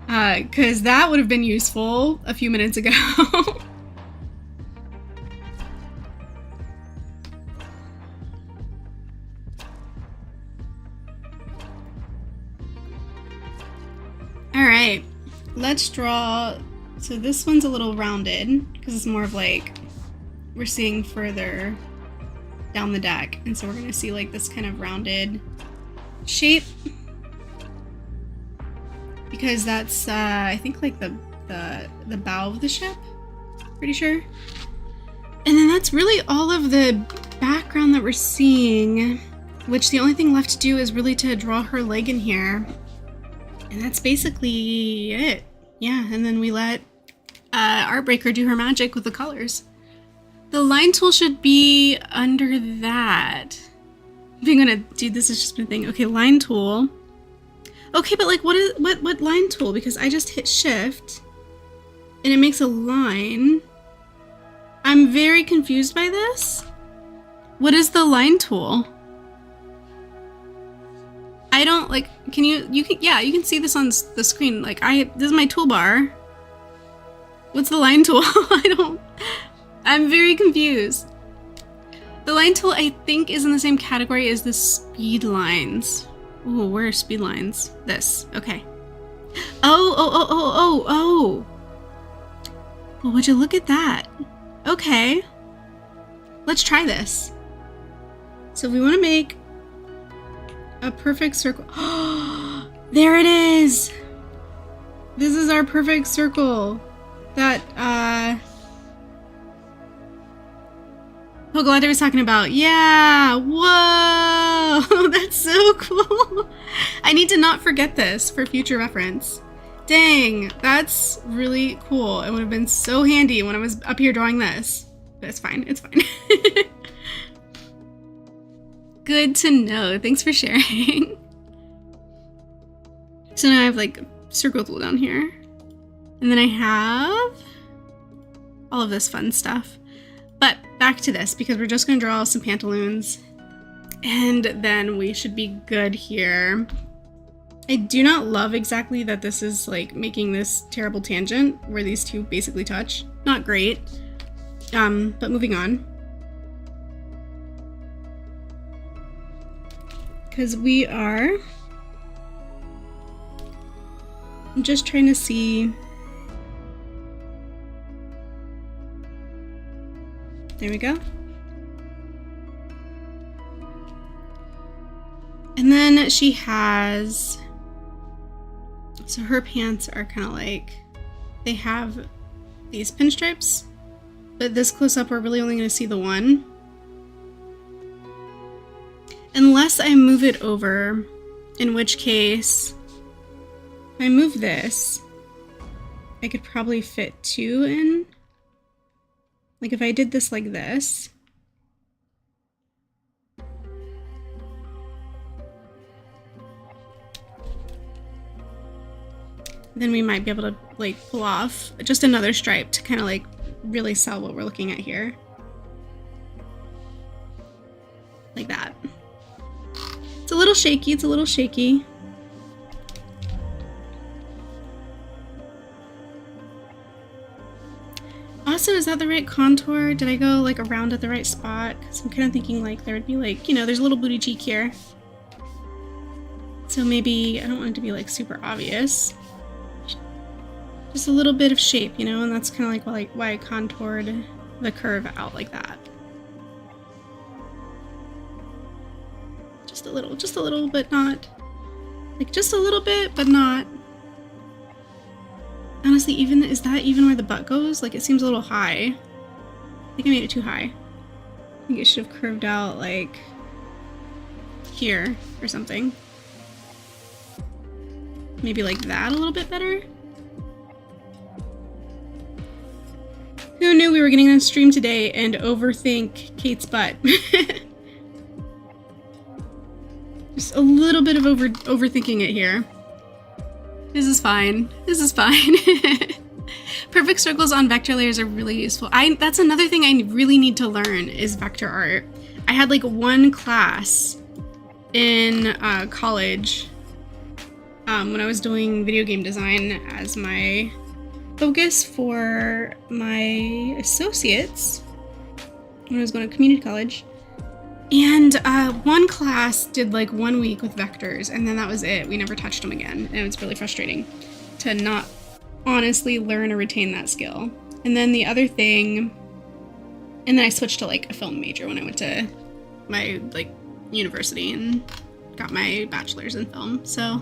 Cause that would have been useful a few minutes ago. Alright, let's draw. So this one's a little rounded because it's more of like we're seeing further down the deck, and so we're gonna see like this kind of rounded shape because that's I think like the bow of the ship, pretty sure. And then that's really all of the background that we're seeing, which the only thing left to do is really to draw her leg in here. And that's basically it. Yeah, and then we let Artbreaker do her magic with the colors. The line tool should be under that. I'm gonna do this has just been a thing. Okay, line tool. Okay, but like what line tool? Because I just hit shift and it makes a line. I'm very confused by this. What is the line tool? I don't like, you can see this on the screen. Like this is my toolbar. What's the line tool? I'm very confused. The line tool I think is in the same category as the speed lines. Ooh, where are speed lines? This, okay. Oh. Well, would you look at that? Okay. Let's try this. So we want to make a perfect circle. There it is. This is our perfect circle that Pogolate was talking about. Yeah, whoa, that's so cool. I need to not forget this for future reference. Dang, that's really cool. It would have been so handy when I was up here drawing this. But it's fine, it's fine. Good to know. Thanks for sharing. So now I have like circle tool down here. And then I have all of this fun stuff. But back to this, because we're just going to draw some pantaloons. And then we should be good here. I do not love exactly that this is like making this terrible tangent where these two basically touch. Not great. But moving on. Because we are just trying to see. There we go. And then she has, so her pants are kind of like, they have these pinstripes, but this close up we're really only going to see the one. Unless I move it over, in which case, if I move this, I could probably fit two in. Like if I did this like this. Then we might be able to like pull off just another stripe to kind of like really sell what we're looking at here. Like that. It's a little shaky, it's a little shaky. Also, is that the right contour? Did I go like around at the right spot? Because I'm kind of thinking like there would be like, you know, there's a little booty cheek here. So maybe I don't want it to be like super obvious. Just a little bit of shape, you know, and that's kind of like why I contoured the curve out like that. Just a little, but not. Like just a little bit, but not. Honestly, is that even where the butt goes? Like it seems a little high. I think I made it too high. I think it should have curved out like here or something. Maybe like that a little bit better. Who knew we were getting on stream today and overthink Kate's butt? Just a little bit of overthinking it here. This is fine. This is fine. Perfect circles on vector layers are really useful. That's another thing I really need to learn is vector art. I had like one class in college when I was doing video game design as my focus for my associates when I was going to community college. And one class did like 1 week with vectors, and then that was it. We never touched them again, and it was really frustrating to not honestly learn or retain that skill. And then the other thing, and then I switched to like a film major when I went to my like university and got my bachelor's in film, so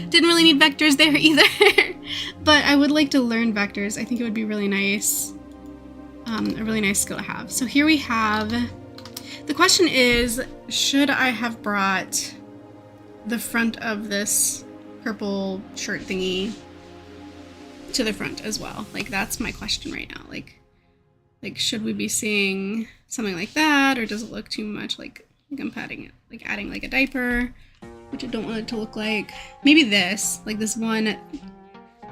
didn't really need vectors there either. But I would like to learn vectors. I think it would be really nice, a really nice skill to have. So here we have, the question is, should I have brought the front of this purple shirt thingy to the front as well? Like that's my question right now. Like should we be seeing something like that, or does it look too much like I'm padding it, like adding like a diaper, which I don't want it to look like. Maybe this, like this one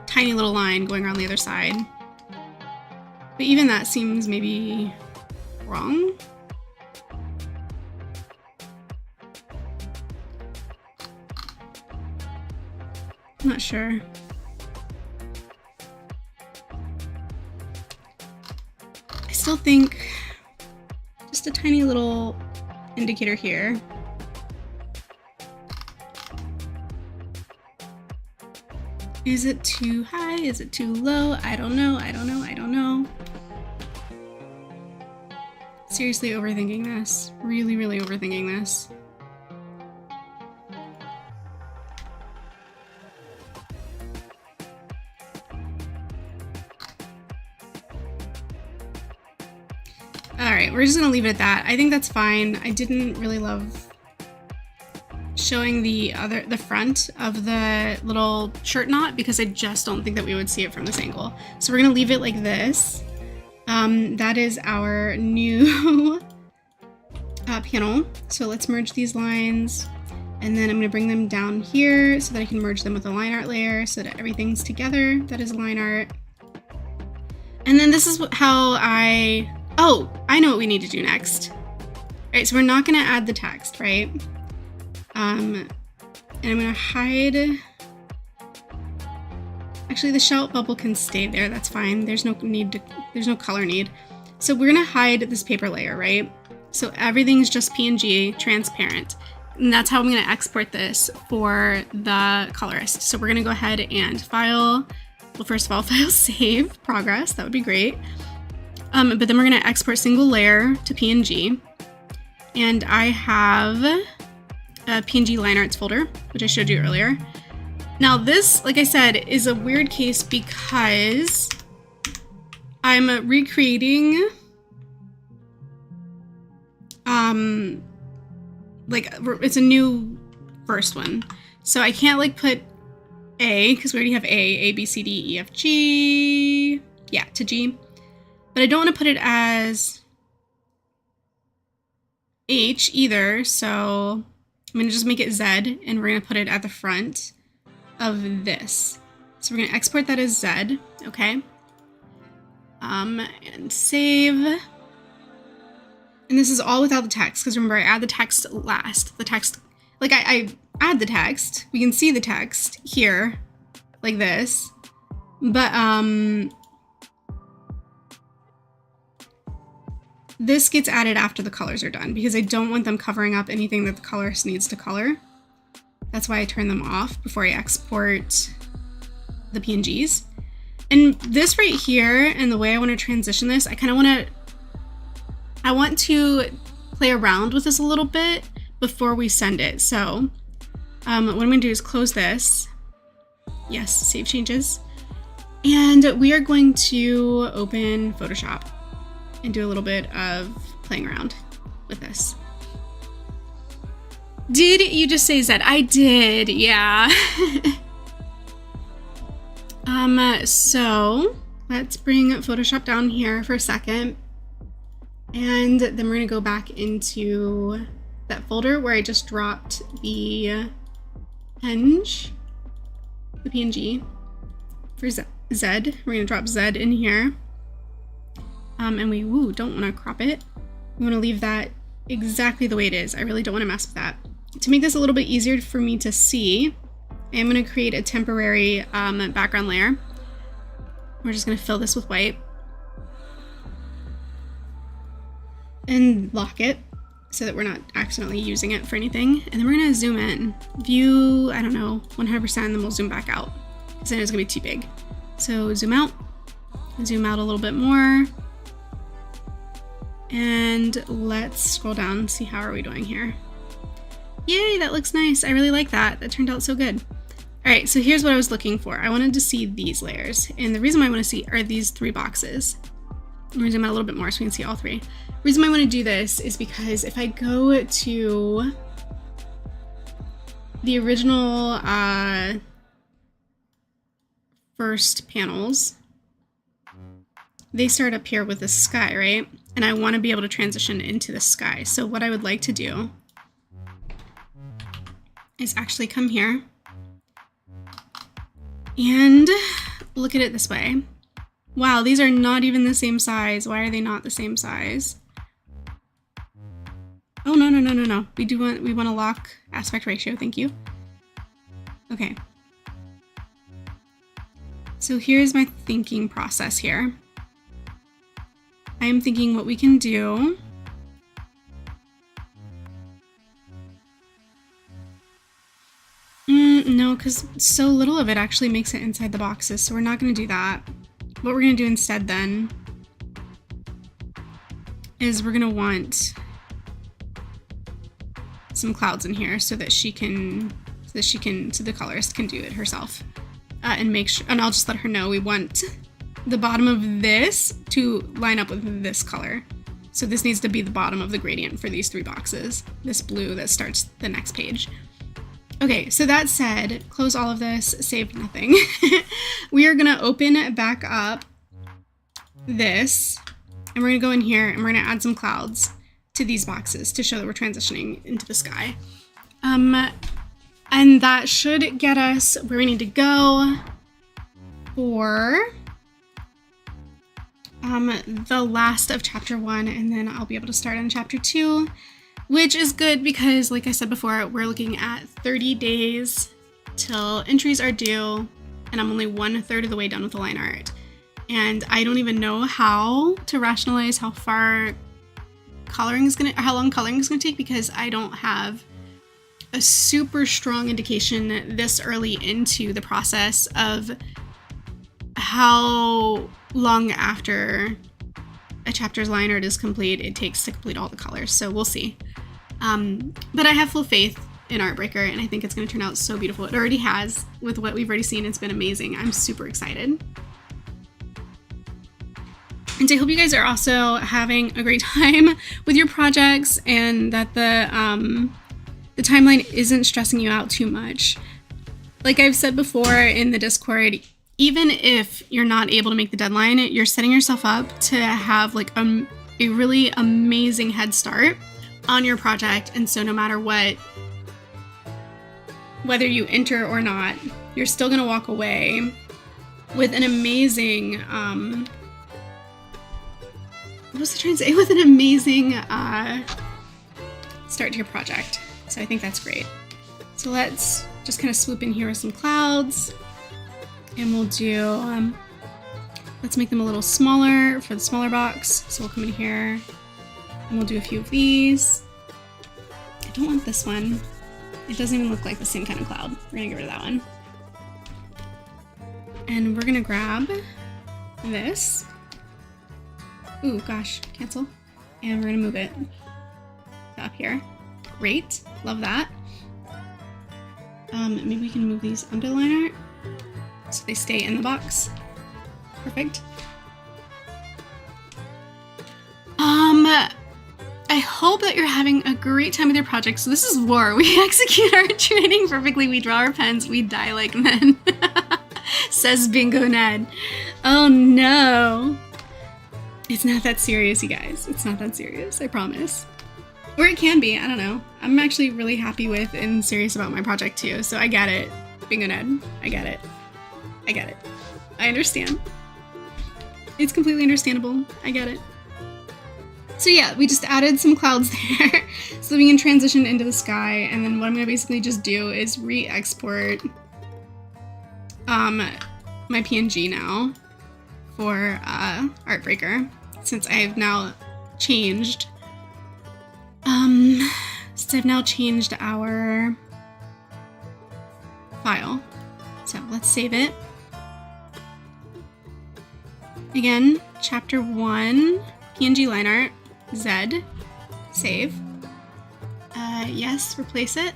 tiny little line going around the other side. But even that seems maybe wrong. I'm not sure. I still think just a tiny little indicator here. Is it too high? Is it too low? I don't know. I don't know. I don't know. Seriously overthinking this. Really, really overthinking this. right, we're just gonna leave it at that. I think that's fine. I didn't really love showing the front of the little shirt knot because I just don't think that we would see it from this angle. So we're gonna leave it like this. That is our new panel. So let's merge these lines, and then I'm gonna bring them down here so that I can merge them with the line art layer so that everything's together. That is line art. And then this is how oh, I know what we need to do next. All right, so we're not gonna add the text, right? And I'm gonna hide. Actually, the shout bubble can stay there. That's fine. There's no color need. So we're gonna hide this paper layer, right? So everything's just PNG, transparent. And that's how I'm gonna export this for the colorist. So we're gonna go ahead and file, well, first of all, file save progress. That would be great. But then we're gonna export single layer to PNG. And I have a PNG line arts folder, which I showed you earlier. Now this, like I said, is a weird case because I'm recreating like it's a new first one. So I can't like put A because we already have A, B, C, D, E, F, G, yeah, to G. But I don't want to put it as H either, so I'm gonna just make it Z and we're gonna put it at the front of this. So we're gonna export that as Z, okay? And save. And this is all without the text, because remember I add the text last. The text, like I add the text. We can see the text here, like this. But this gets added after the colors are done because I don't want them covering up anything that the colorist needs to color. That's why I turn them off before I export the PNGs. And this right here, and the way I want to transition this, I want to play around with this a little bit before we send it. So what I'm going to do is close this. Yes, save changes. And we are going to open Photoshop and do a little bit of playing around with this. Did you just say Z? I did, yeah. So let's bring Photoshop down here for a second. And then we're gonna go back into that folder where I just dropped the PNG for Z. We're gonna drop Z in here. And we don't wanna crop it. We wanna leave that exactly the way it is. I really don't wanna mess with that. To make this a little bit easier for me to see, I'm gonna create a temporary background layer. We're just gonna fill this with white. And lock it so that we're not accidentally using it for anything. And then we're gonna zoom in. View, I don't know, 100%, and then we'll zoom back out because then it's gonna be too big. So zoom out, and zoom out a little bit more. And let's scroll down and see how are we doing here. Yay, that looks nice. I really like that. That turned out so good. All right, so here's what I was looking for. I wanted to see these layers. And the reason why I want to see are these three boxes. I'm gonna zoom out a little bit more so we can see all three. The reason I want to do this is because if I go to the original first panels, they start up here with the sky, right? And I want to be able to transition into the sky. So what I would like to do is actually come here and look at it this way. Wow, these are not even the same size. Why are they not the same size? Oh, no. We want to lock aspect ratio, thank you. Okay. So here's my thinking process here. I am thinking what we can do . No, because so little of it actually makes it inside the boxes, so we're not going to do that. What we're going to do instead then is we're going to want some clouds in here so that the colorist can do it herself and make sure, and I'll just let her know we want the bottom of this to line up with this color. So this needs to be the bottom of the gradient for these 3 boxes, this blue that starts the next page. Okay, so that said, close all of this, save nothing. We are gonna open back up this, and we're gonna go in here and we're gonna add some clouds to these boxes to show that we're transitioning into the sky. And that should get us where we need to go for the last of chapter 1, and then I'll be able to start on chapter 2, which is good because, like I said before, we're looking at 30 days till entries are due, and I'm only 1/3 of the way done with the line art. And I don't even know how to rationalize how long coloring is gonna take, because I don't have a super strong indication this early into the process of how long after a chapter's line art is complete it takes to complete all the colors. So we'll see. But I have full faith in Artbreaker, and I think it's going to turn out so beautiful. It already has. With what we've already seen, it's been amazing. I'm super excited. And I hope you guys are also having a great time with your projects, and that the timeline isn't stressing you out too much. Like I've said before in the Discord, even if you're not able to make the deadline, you're setting yourself up to have like a really amazing head start on your project. And so no matter what, whether you enter or not, you're still going to walk away with an amazing, what was I trying to say? With an amazing start to your project. So I think that's great. So let's just kind of swoop in here with some clouds, and we'll do, let's make them a little smaller for the smaller box. So we'll come in here and we'll do a few of these. I don't want this one. It doesn't even look like the same kind of cloud. We're gonna get rid of that one. And we're gonna grab this. Ooh, gosh, cancel. And we're gonna move it to up here. Great, love that. Maybe we can move these underline art so they stay in the box. Perfect. I hope that you're having a great time with your project. So this is War. We execute our training perfectly. We draw our pens. We die like men. Says Bingo Ned. Oh no. It's not that serious, you guys. It's not that serious, I promise. Or it can be, I don't know. I'm actually really happy with and serious about my project too, so I get it. Bingo Ned, I get it. I get it. I understand. It's completely understandable. I get it. So yeah, we just added some clouds there so that we can transition into the sky, and then what I'm gonna basically just do is re-export my PNG now for Artbreaker, since I've now changed our file. So let's save it. Again, chapter 1, PNG line art, Z, save. Yes, replace it.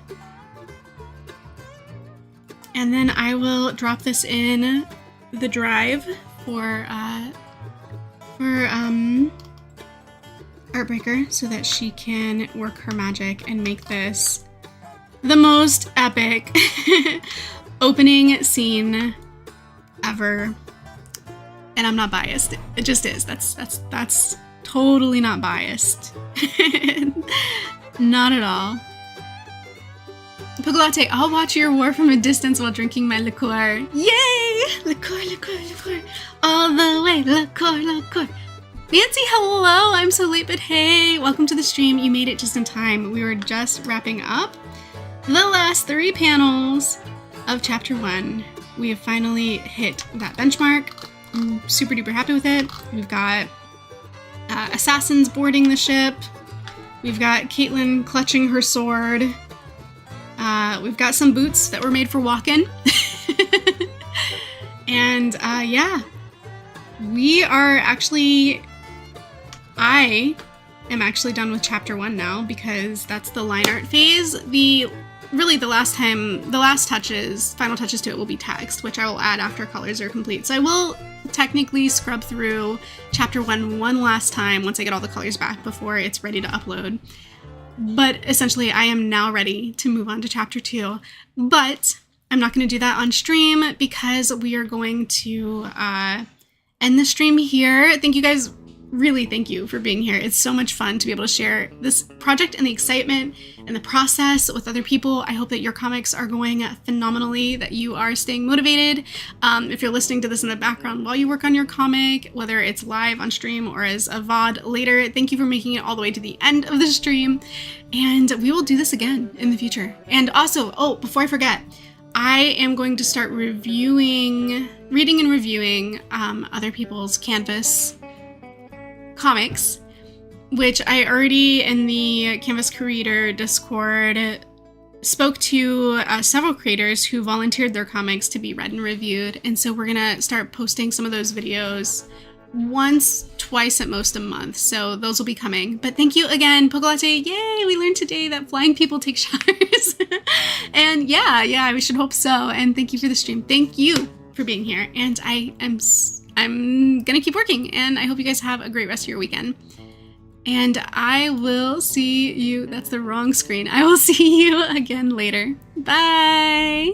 And then I will drop this in the drive for Artbreaker so that she can work her magic and make this the most epic opening scene ever. And I'm not biased. It just is. That's totally not biased. Not at all. Puglatte, I'll watch your war from a distance while drinking my liqueur. Yay! Liqueur, liqueur, liqueur. All the way, liqueur, liqueur. Nancy, hello! I'm so late, but hey, welcome to the stream. You made it just in time. We were just wrapping up the last 3 panels of chapter 1. We have finally hit that benchmark. I'm super duper happy with it. We've got assassins boarding the ship. We've got Caitlin clutching her sword. We've got some boots that were made for walking. And yeah, we are actually, I am actually done with chapter 1 now, because that's the line art phase. The really the last touches, final touches to it will be text, which I will add after colors are complete. So I will technically scrub through chapter 1 one last time once I get all the colors back before it's ready to upload. But essentially I am now ready to move on to chapter 2. But I'm not going to do that on stream because we are going to end the stream here. Thank you guys. Really, thank you for being here. It's so much fun to be able to share this project and the excitement and the process with other people. I hope that your comics are going phenomenally, that you are staying motivated. If you're listening to this in the background while you work on your comic, whether it's live on stream or as a VOD later, thank you for making it all the way to the end of the stream. And we will do this again in the future. And also, oh, before I forget, I am going to start reading and reviewing other people's Canvas comics, which I already in the Canvas Creator Discord spoke to several creators who volunteered their comics to be read and reviewed, and so we're gonna start posting some of those videos twice at most a month, so those will be coming. But thank you again, Pokolatte. Yay, we learned today that flying people take showers. And yeah, we should hope so. And thank you for the stream. Thank you for being here, and I'm gonna keep working, and I hope you guys have a great rest of your weekend. And I will see you, that's the wrong screen. I will see you again later. Bye!